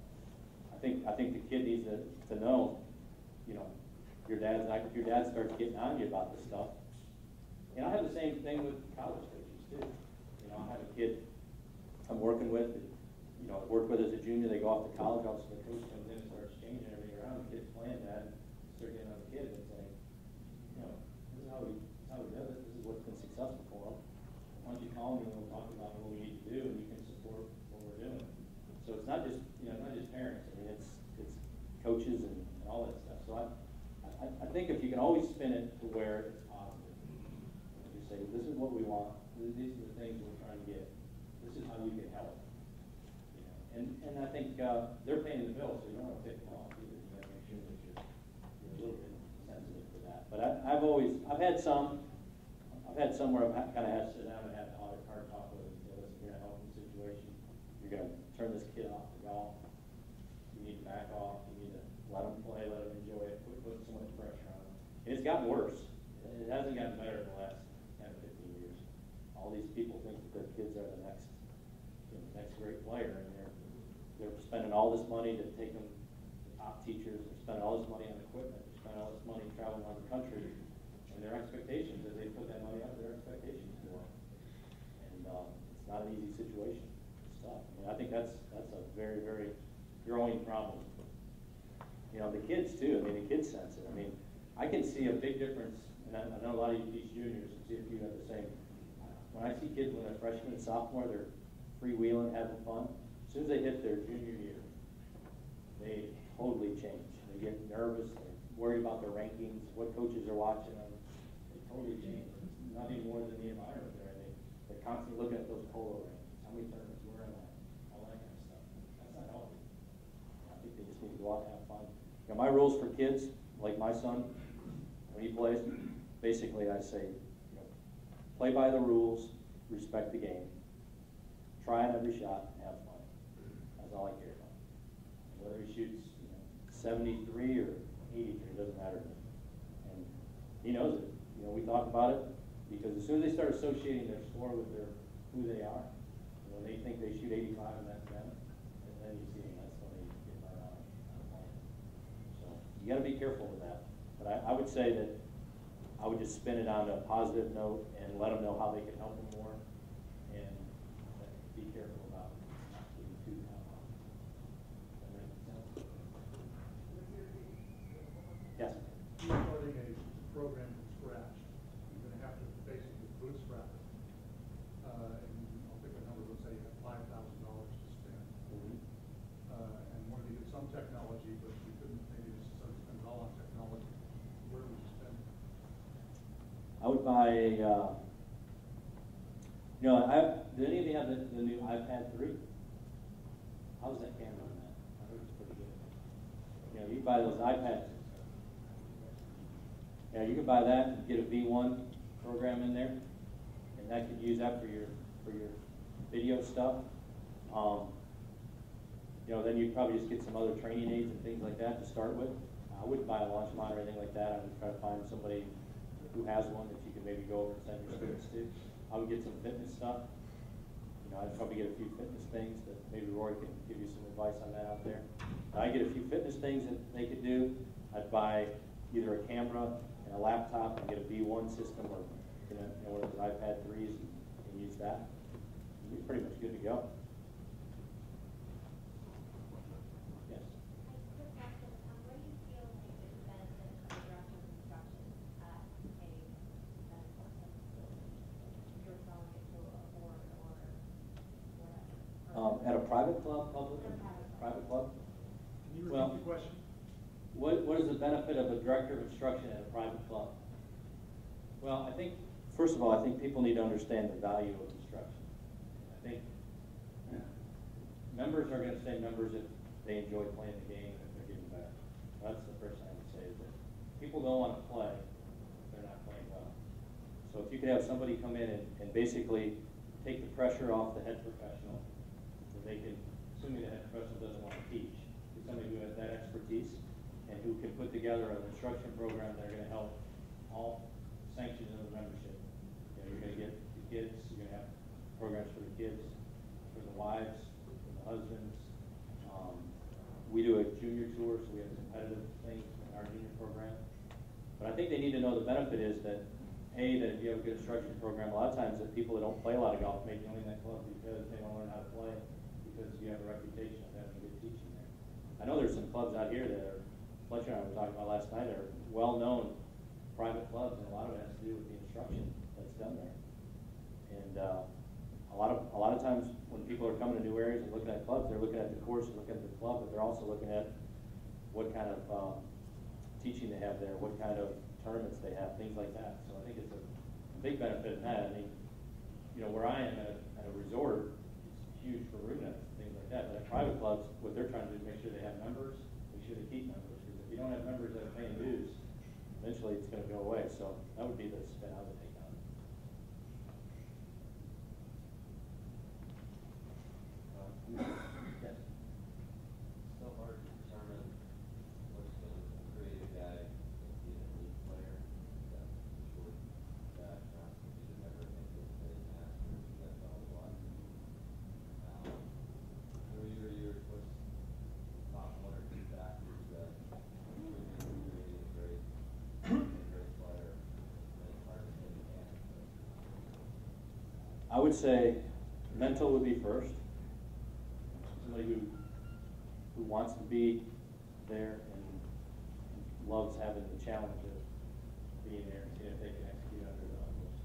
I think the kid needs to know, you know, if your dad starts getting on you about this stuff. And I have the same thing with college coaches too. You know, I have a kid I'm working with, you know, I worked with as a junior, they go off to college, all of a sudden the coach comes in and starts changing everything around, the kid's playing that, start getting on the kid and saying, you know, this is how we do it, this is what's been successful for them. Why don't you call me and we'll talk about what we need to do and you can support what we're doing. So it's not just, you know, not just parents, I mean, it's coaches and all that stuff. So I think if you can always spin it to where it's positive, you say, this is what we want, these are the things we're trying to get, this is how you can help. You know, and I think they're paying the bill, so you don't want to pick them off either. You got to make sure that you're a little bit sensitive to that. But I've had some where I've kind of had to sit down and have a hard talk with them and say, listen, you're going to help in the situation. You're going to turn this kid off the golf. You need to back off. You need to let them play, let them enjoy it, quit putting so much pressure on them. And it's gotten worse. It hasn't gotten better in the last 10 or 15 years. All these people think that their kids are the next great player, and they're spending all this money to take them to top teachers. They're spending all this money on equipment. They're spending all this money traveling around the country. And their expectations, as they put that money up, their expectations go up. And it's not an easy situation. It's tough. I mean, I think that's a very, very growing problem. You know, the kids too. I mean, the kids sense it. I mean, I can see a big difference, and I know a lot of you teach juniors, and see if you have the same. When I see kids when they're freshmen and sophomore, they're freewheeling, having fun. As soon as they hit their junior year, they totally change. They get nervous. They're worried about their rankings, what coaches are watching them. They totally change. It's not even more than the environment there. They're constantly looking at those polo rankings. How many tournaments? Where am I? All that kind of stuff. That's not healthy. I think they just need to go out and have fun. You know, my rules for kids, like my son, when he plays, basically I say, you know, play by the rules, respect the game, try on every shot, and have fun. That's all I care about. Whether he shoots, you know, 73 or 83, it doesn't matter to me. And he knows it. You know, we talk about it because as soon as they start associating their score with who they are, when they think they shoot 85 and that's them, and then you see that's when they get right on it. So you got to be careful with that. But I would say that I would just spin it on a positive note and let them know how they can help them more, and be careful about not getting too caught up. Does that make sense? Yes. You're starting a program from scratch. You're going to have to basically bootstrap it. And I'll pick a number. Let's say you have $5,000 to spend. And wanted to get some technology, but you couldn't maybe just spend it all on technology. Where would you spend it? I would buy a, you know, did any of you have the new iPad 3? How's that camera on that? I heard it's pretty good. You know, you buy those iPads. Yeah, you can buy that and get a V1 program in there, and that could use that for your video stuff. You know, then you'd probably just get some other training aids and things like that to start with. I wouldn't buy a launch monitor or anything like that. I would try to find somebody who has one that you can maybe go over and send your students to. I would get some fitness stuff. You know, I'd probably get a few fitness things that maybe Roy can give you some advice on that out there. I get a few fitness things that they could do. I'd buy either a camera and a laptop and get a B1 system or you know, one of those iPad 3s and use that. You'd be pretty much good to go. Yes. Quick question, what do you feel like is the benefit of director of instruction at a medical facility? If you're selling it to a board or whatever? At a private club, public? At a private club. Private club? Can you Well, repeat the question? What is the benefit of a director of instruction at a private club? Well, I think, first of all, I think people need to understand the value of instruction. I think members are going to stay members if they enjoy playing the game and if they're getting better. That's the first thing I would say is that people don't want to play if they're not playing well. So if you could have somebody come in and basically take the pressure off the head professional, so they can, assuming the head professional doesn't want to teach, get somebody who has that expertise and who can put together an instruction program that are going to help all sanctions of the membership. You know, you're going to get the kids, you're going to have programs for the kids, for the wives, for the husbands. We do a junior tour, so we have competitive things in our junior program. But I think they need to know the benefit is that, A, that if you have a good instruction program, a lot of times that people that don't play a lot of golf may join that club because they want to learn how to play, because you have a reputation of having good teaching there. I know there's some clubs out here that are, Fletcher and I were talking about last night, are well-known private clubs, and a lot of it has to do with the instruction that's done there. And a lot of times when people are coming to new areas and looking at clubs, they're looking at the course and looking at the club, but they're also looking at what kind of teaching they have there, what kind of tournaments they have, things like that. So I think it's a big benefit in that. I mean, you know, where I am at a resort, it's huge for room nights and things like that. But at private clubs, what they're trying to do is make sure they have members, make sure they keep members. Because if you don't have members that are paying dues, eventually it's going to go away. So that would be the spin I would take on it. Yes. So hard to determine what's going to create a guy to be an elite player. That's short that constitute never make it to the Masters. That's all a lot. Through your years, what's top one or two factors that create a great player? And it's hard to say the answer. I would say mental would be first. Somebody who wants to be there and loves having the challenge of being there and seeing if they can execute under the utmost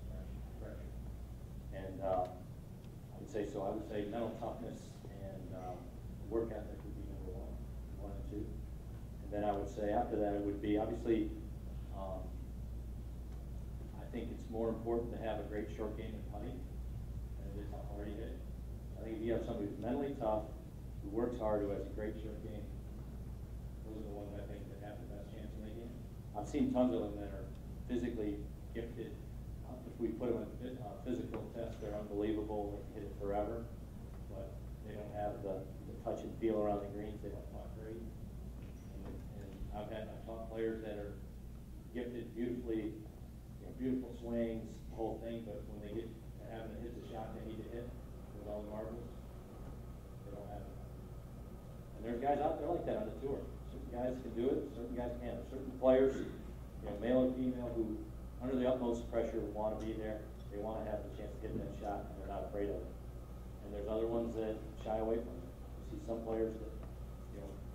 pressure. And I would say so. I would say mental toughness and work ethic would be number one and two. And then I would say after that it would be obviously. I think it's more important to have a great short game and putting than it is how hard you hit. I think if you have somebody who's mentally tough, who works hard, who has a great short game, those are the ones I think that have the best chance of making it. I've seen tons of them that are physically gifted. If we put them in physical tests, they're unbelievable. They can hit it forever, but they don't have the touch and feel around the greens. They don't putt great. And I've taught players that are gifted beautifully, beautiful swings, the whole thing, but when they get to having to hit the shot they need to hit with all the marbles, they don't have it. And there's guys out there like that on the tour. Certain guys can do it, certain guys can't. Certain players, male and female, who under the utmost pressure want to be there. They want to have the chance to hit that shot, and they're not afraid of it. And there's other ones that shy away from it. You see some players that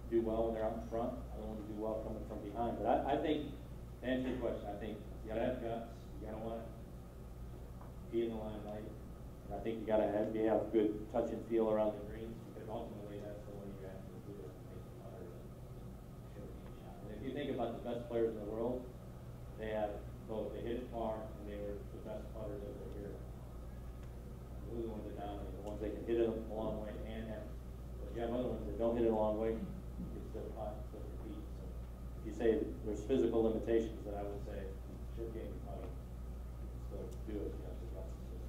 do well when they're out in front, other ones do well coming from behind. But I think, to answer your question, I think you gotta have guts, you gotta want to be in the limelight, and I think you gotta have good touch and feel around the greens, because ultimately that's the one you have to do is make the putter and short game shot. And if you think about the best players in the world, they have both. They hit it far, and they were the best putters of their era. Those are the ones that dominate, the ones that can hit it a long way and have. But you have other ones that don't hit it a long way, you can still putt, still compete. So if you say there's physical limitations, then I would say short game and putting, still do it. You have to adjust to it.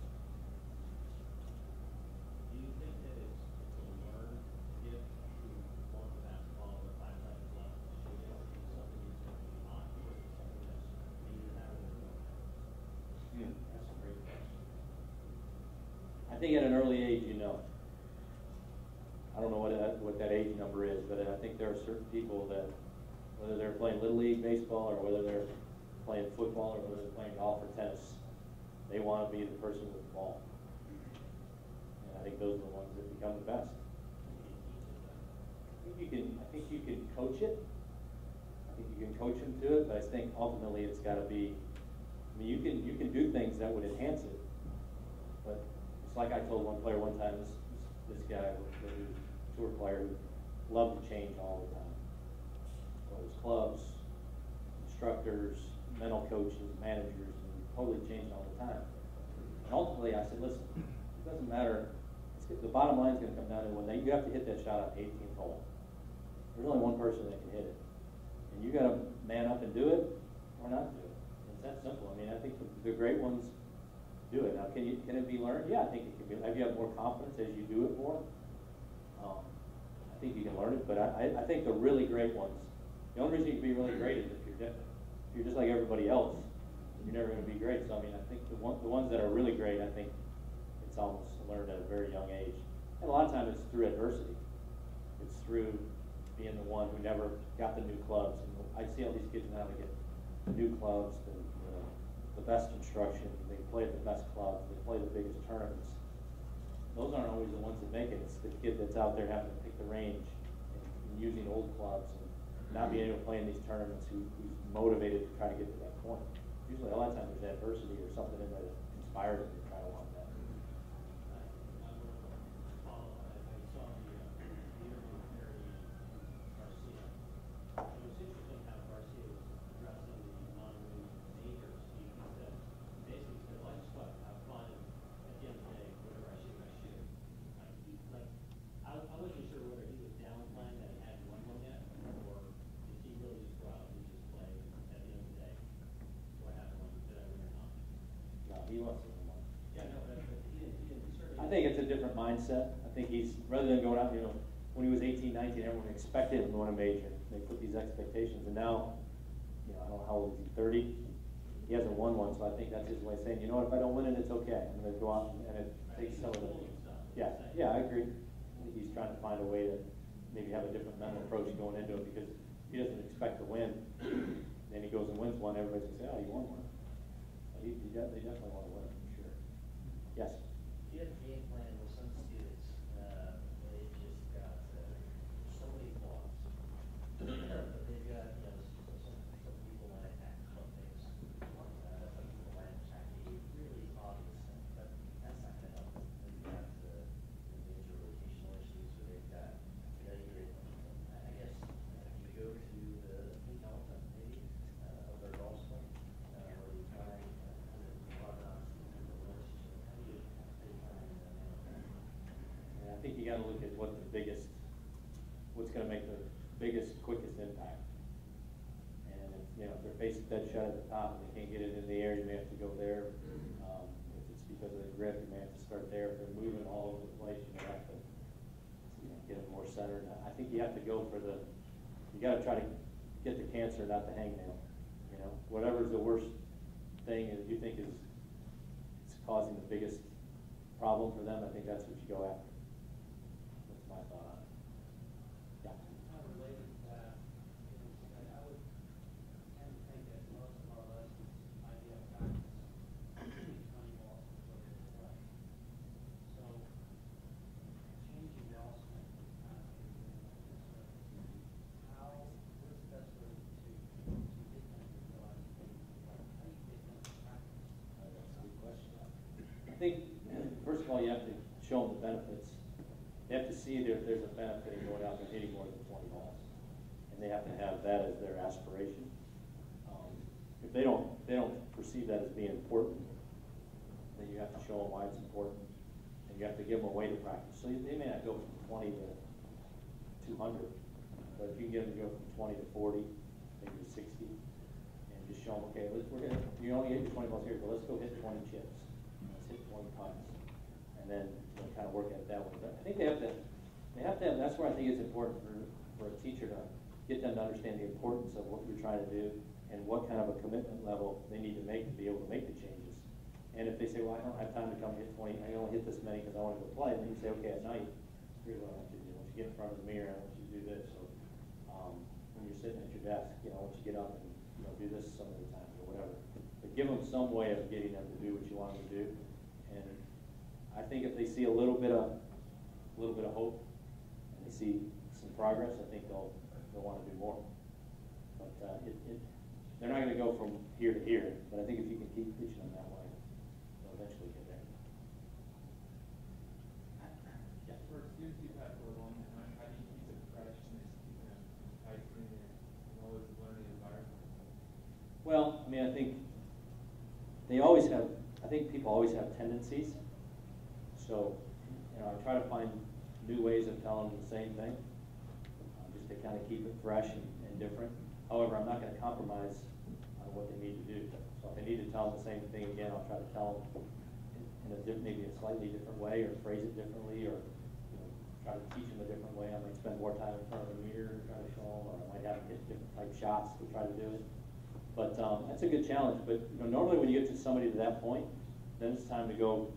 think at an early age, you know. I don't know what that age number is, but I think there are certain people that, whether they're playing Little League baseball or whether they're playing football or whether they're playing golf or tennis, they want to be the person with the ball. And I think those are the ones that become the best. I think you can coach it. I think you can coach them to it, but I think ultimately it's got to be. I mean, you can do things that would enhance it, but it's like I told one player one time. This guy, who's a tour player, who loved to change all the time. Whether it was clubs, instructors, mental coaches, managers, and totally changed all the time. And ultimately, I said, listen, it doesn't matter. The bottom line is going to come down to you have to hit that shot on the 18th hole. There's only one person that can hit it, and you got to man up and do it, or not do it. It's that simple. I mean, I think the great ones do it. Now, can it be learned? Yeah, I think it can be. If you have more confidence as you do it more, I think you can learn it. But I think the really great ones, the only reason you can be really great is if you're different. If you're just like everybody else, you're never going to be great. So I mean, I think the ones that are really great, I think it's almost learned at a very young age. And a lot of times it's through adversity. It's through being the one who never got the new clubs. And I see all these kids now that get the new clubs, the best instruction, they play at the best clubs, they play the biggest tournaments. Those aren't always the ones that make it. It's the kid that's out there having to pick the range and using old clubs and not being able to play in these tournaments who's motivated to try to get to that point. Usually a lot of times there's adversity or something in there that inspires them to try to want that. He wants to win. Yeah, no, but he didn't certainly. I think it's a different mindset. I think he's, rather than going out, when he was 18, 19, everyone expected him to win a major. They put these expectations, and now, I don't know how old is he, 30? He hasn't won one, so I think that's his way of saying, you know what, if I don't win it, it's okay. I'm going to go out and it takes some of the. Yeah, I agree. I think he's trying to find a way to maybe have a different mental approach going into it, because he doesn't expect to win. Then he goes and wins one, everybody's going to say, oh, he won one. They definitely want to win it, for sure. Yes? Do you have a game plan with some students, they just got so many flaws? But they've got, some people might act club things, some people might attack a really obvious thing, but that's not gonna help them. They've got the major rotational issues, or they've got, I guess, you go to the pink elephant, maybe, of their golf swing, where you try. I think you got to look at what's going to make the biggest, quickest impact. And if they're facing dead shut at the top and they can't get it in the air, you may have to go there. If it's because of the grip, you may have to start there. If they're moving all over the place, you may have to get it more centered. I think you have to go for you got to try to get the cancer, not the hangnail. Whatever's the worst thing that you think is causing the biggest problem for them, I think that's what you go after. That's my thought on it. Yeah. Unrelated to that, I would tend to think that most of our lessons might be at practice, 20 balls before they play. So, changing the ball swing is kind of what's the best way to get them to realize, how do you get them to practice? That's a good question. I think, first of all, you have to show them the benefits. They have to see that there's a benefit in going out and hitting more than 20 balls. And they have to have that as their aspiration. If they don't perceive that as being important, then you have to show them why it's important. And you have to give them a way to practice. So they may not go from 20 to 200, but if you can get them to go from 20 to 40, maybe to 60, and just show them, okay, you only hit 20 balls here, but let's go hit 20 chips. Let's hit 20 putts. And then kind of work at that way. But I think they have to have, that's where I think it's important for a teacher to get them to understand the importance of what you're trying to do and what kind of a commitment level they need to make to be able to make the changes. And if they say, well, I don't have time to come hit 20, I only hit this many because I want to go play, then you say, okay, at night, here's what I want you to do. Once you get in front of the mirror, I want you to do this. So when you're sitting at your desk, you know, once you get up and, you know, do this some of the time or whatever. But give them some way of getting them to do what you want them to do. And I think if they see a little bit of hope and they see some progress, I think they'll want to do more. But they're not going to go from here to here. But I think if you can keep teaching them that way, they'll eventually get there. Yeah. For students you've had for a long time, how do you keep it fresh and keep them enticing and always learning environment? Well, I mean, I think people always have tendencies. So, you know, I try to find new ways of telling them the same thing, just to kind of keep it fresh and different. However, I'm not going to compromise on what they need to do. So if I need to tell them the same thing again, I'll try to tell them in maybe a slightly different way, or phrase it differently, or try to teach them a different way. I might spend more time in front of the mirror and try to show them, or I might have them hit different type shots to try to do it. But that's a good challenge. But normally when you get to somebody to that point, then it's time to go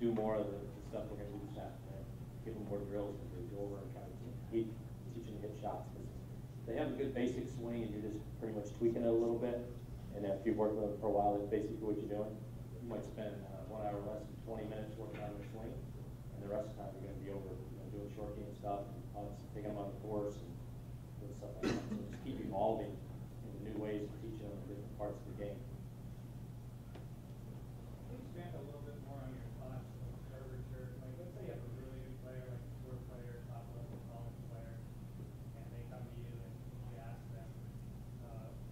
do more of the stuff we're going to do this afternoon. Give them more drills and go over and kind of teach them to hit shots. They have a good basic swing, and you're just pretty much tweaking it a little bit. And after you've worked with them for a while, that's basically what you're doing. You might spend 1 hour less than 20 minutes working on their swing, and the rest of the time you're going to be over doing short game stuff, and taking them on the course, and doing stuff like that. So just keep evolving into new ways of teaching them different parts of the game. Can you expand a little bit more on your thoughts of curvature? Like, let's say you have a really good player, like a tour player, top level college player, and they come to you and you ask them,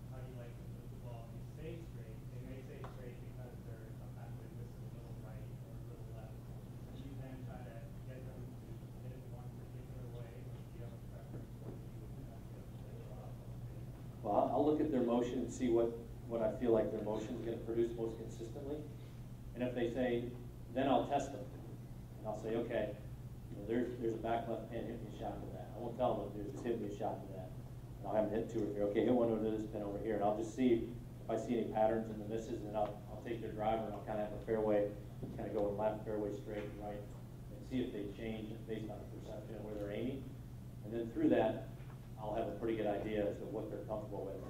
how do you like to move the ball? And you say straight. They may say straight because sometimes they miss a little right or a little left. And you then try to get them to hit it one particular way, or do you have a preference for you would get them to hit it off? Well, I'll look at their motion and see what I feel like their motion is going to produce most consistently. And if they say, then I'll test them. And I'll say, okay, there's a back left pin, hit me a shot to that. I won't tell them what to do, just hit me a shot to that. And I'll have them hit 2 or 3. Okay, hit one over this pin over here. And I'll just see if I see any patterns in the misses, and then I'll take their driver and I'll kind of have a fairway, kind of going left, fairway straight and right, and see if they change based on the perception of where they're aiming. And then through that, I'll have a pretty good idea as to what they're comfortable with.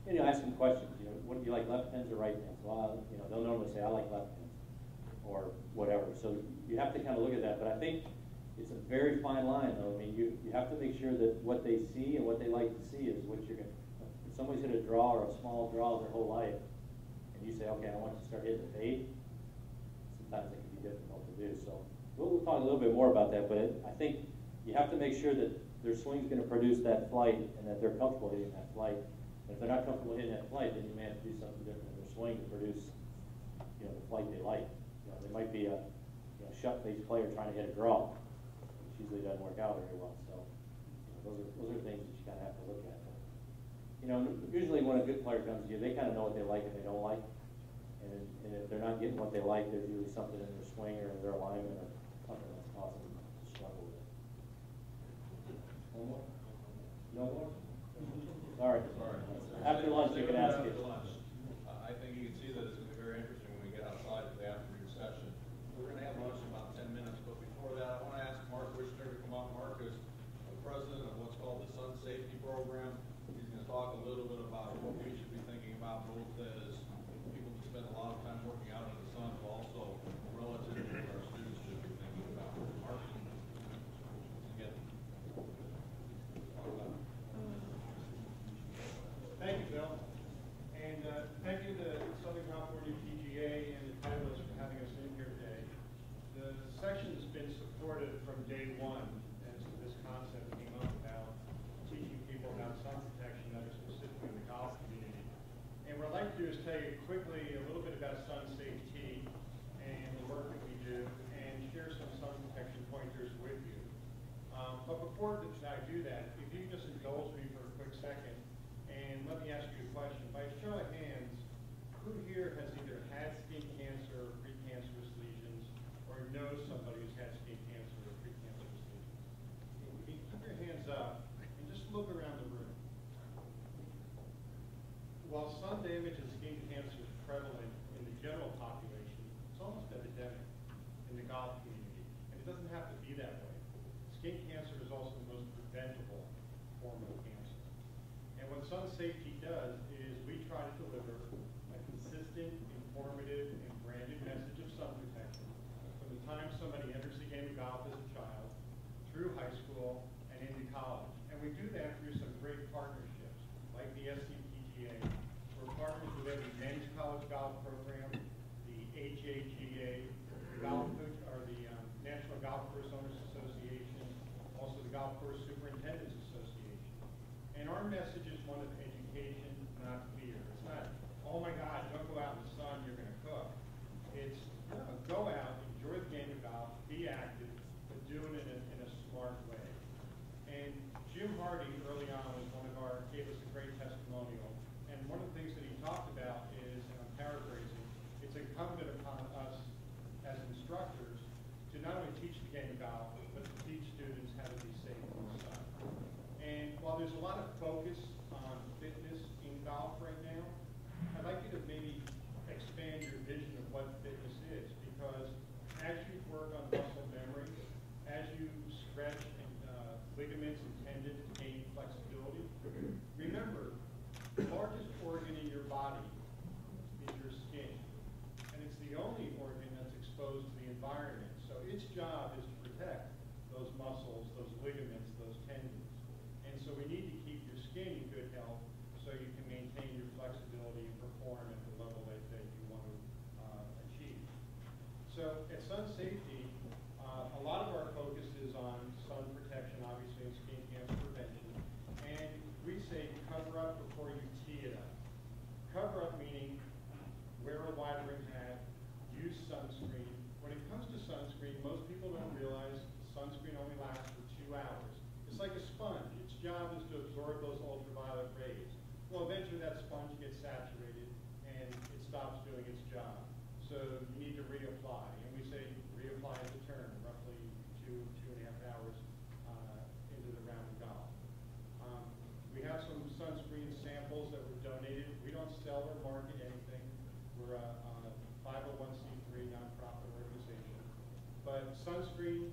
And ask them questions. What do you like, left pins or right pins? Well, they'll normally say, I like left pins, or whatever. So you have to kind of look at that. But I think it's a very fine line, though. I mean, you have to make sure that what they see and what they like to see is what you're going to. If somebody's hit a draw or a small draw their whole life, and you say, okay, I want you to start hitting the fade, sometimes it can be difficult to do. So we'll talk a little bit more about that. But I think you have to make sure that their swing's going to produce that flight and that they're comfortable hitting that flight. And if they're not comfortable hitting that flight, then you may have to do something different in their swing to produce, the flight they like. They might be a shut-faced player trying to hit a draw, which usually doesn't work out very well. So those are things that you kind of have to look at. But, usually when a good player comes to you, they kind of know what they like and they don't like. And if they're not getting what they like, there's usually something in their swing or their alignment or something that's causing them to struggle with it. One more? No more? Sorry. After lunch, you can ask it. After lunch. I think you can see that it's going to be very interesting when we get outside for the afternoon session. We're going to have lunch in about 10 minutes, but before that, I want to ask Mark Wishner to come up. Mark is the president of what's called the Sun Safety Program. He's going to talk a little bit about what we should be thinking about, both as people who spend a lot of time working out in the sun, but also relative to what our students should be thinking about. Mark, again. Thank you, Bill. And thank you to Southern California PGA and the Titleist for having us in here today. The section's been supported from day one as this concept came up about teaching people about sun protection that are specific in the golf community. And what I'd like to do is tell you quickly a little bit about sun safety and the work that we do, and share some sun protection pointers with you. But before I do that, if you just indulge me for a quick second, and let me ask you a question. By a show of hands, who here has either had skin cancer or precancerous lesions, or knows somebody who's had skin cancer or precancerous lesions? Keep your hands up and just look around the room. While sun damage and skin cancer is prevalent in the general population, It's almost epidemic in the golf community, and it doesn't have to be that way. Skin cancer is also the most preventable form of cancer. And what Sun Safety does is we try to deliver a consistent, informative, and branded message of sun protection from the time somebody enters the game of golf as a child, through high school, and into college. And we do that through some great partnerships, like the SCPGA. We're partners with every men's college golf program, the HAGA, the National Golf Course Owners Association, also the Golf Course Superintendents Association. And our message is one of education, not fear. It's not, oh my God, don't go out in the sun, you're going to cook. It's, go out, enjoy the game of golf, be active, but do it in a smart way. And Jim Hardy, early on, gave us a great testimonial. And one of the things that he talked about is, and I'm paraphrasing, it's incumbent upon us as instructors to not only teach the game of golf, but to teach students how to be safe in the sun. And while there's a lot of focus on fitness in golf right now, I'd like you to maybe expand your vision of what fitness is, because as you work on muscle memory, as you stretch ligaments and tendons to gain flexibility, remember, the largest organ in your body is your skin, and it's the only organ that's exposed to the environment. So its job is to protect those muscles, those ligaments, those tendons. And so we need to keep your skin in good health so you can maintain your flexibility and perform at the level that you want to achieve. So at Sun Safety, a lot of our focus is on sun protection, obviously, and skin cancer prevention. And we say cover up before you tee it up. Cover up meaning wear a wide rim hat, use sunscreen. When it comes to sunscreen, most people don't realize sunscreen only lasts for 2 hours. It's like a sponge. Its job is to absorb those ultraviolet rays. Well, eventually that sponge gets saturated and it stops doing its job. So you need to reapply. And we say reapply is the term, roughly 2.5 hours into the round of golf. We have some sunscreen samples that were donated. We don't sell or market anything. We're a 501c3 nonprofit organization. But sunscreen,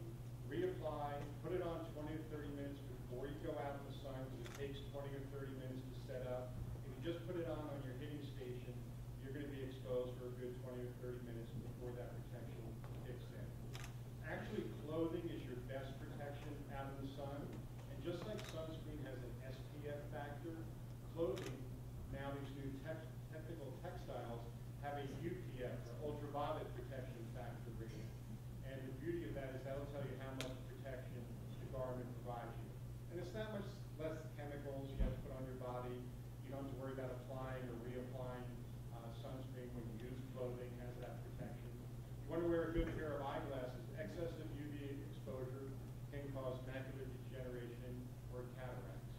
reapply, put it on 20 to 30 minutes before you go out in the sun, because it takes 20 or 30 minutes to set up. If you just put it on your hitting station, you're going to be exposed for a good 20 or 30 minutes before that protection kicks in. Actually, clothing is your best protection out in the sun. And just like sunscreen has an SPF factor, clothing, now these new technical textiles, have a UPF, or ultraviolet protection factor rating. And the beauty of that is that'll tell you how much protection the garment provides you. And it's not much less chemicals you have to put on your body. You don't have to worry about applying or reapplying sunscreen when you use clothing as that protection. You want to wear a good pair of eyeglasses. Excessive UV exposure can cause macular degeneration or cataracts.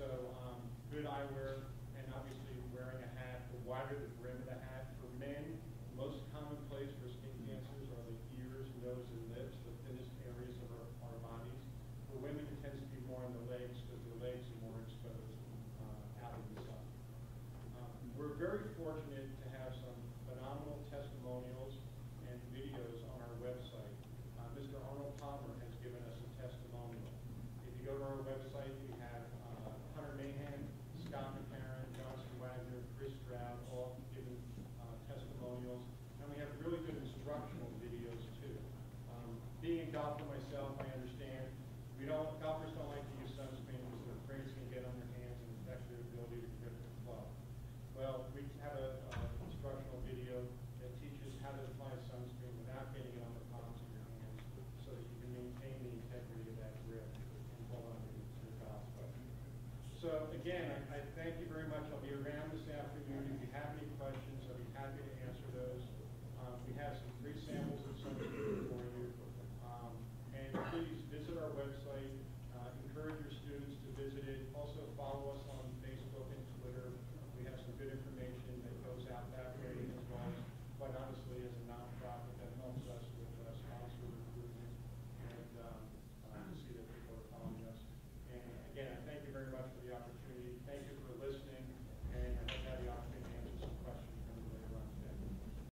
So good eyewear, and obviously wearing a hat, the wider the brim of the hat. For men, most common place for skin cancers are the ears, nose, and lips, the thinnest areas of our bodies. For women, it tends to be more on the legs, because their legs are more exposed out in the sun. We're very fortunate to have some phenomenal testimonials and videos on our website. Mr. Arnold Palmer has given us a testimonial. If you go to our website, we have Hunter Mahan, Scott McCarron, Johnson Wagner, Chris Stroud, all giving testimonials. And we have really good instructional videos too. Being a golfer myself, I understand golfers don't like to use sunscreen because they're afraid it's going to get on their hands and affect their ability to grip the club. Well, we have an instructional video that teaches how to apply sunscreen without getting it on the palms of your hands, so that you can maintain the integrity of that grip and hold on to your golf club. So again, I thank you very much. I'll be around this afternoon. If you have any questions, I'll be happy to answer those. We have some free samples of sunscreen for you. And please visit our website. Encourage your students to visit it. Also follow us on Facebook and Twitter. We have some good information that goes out that way.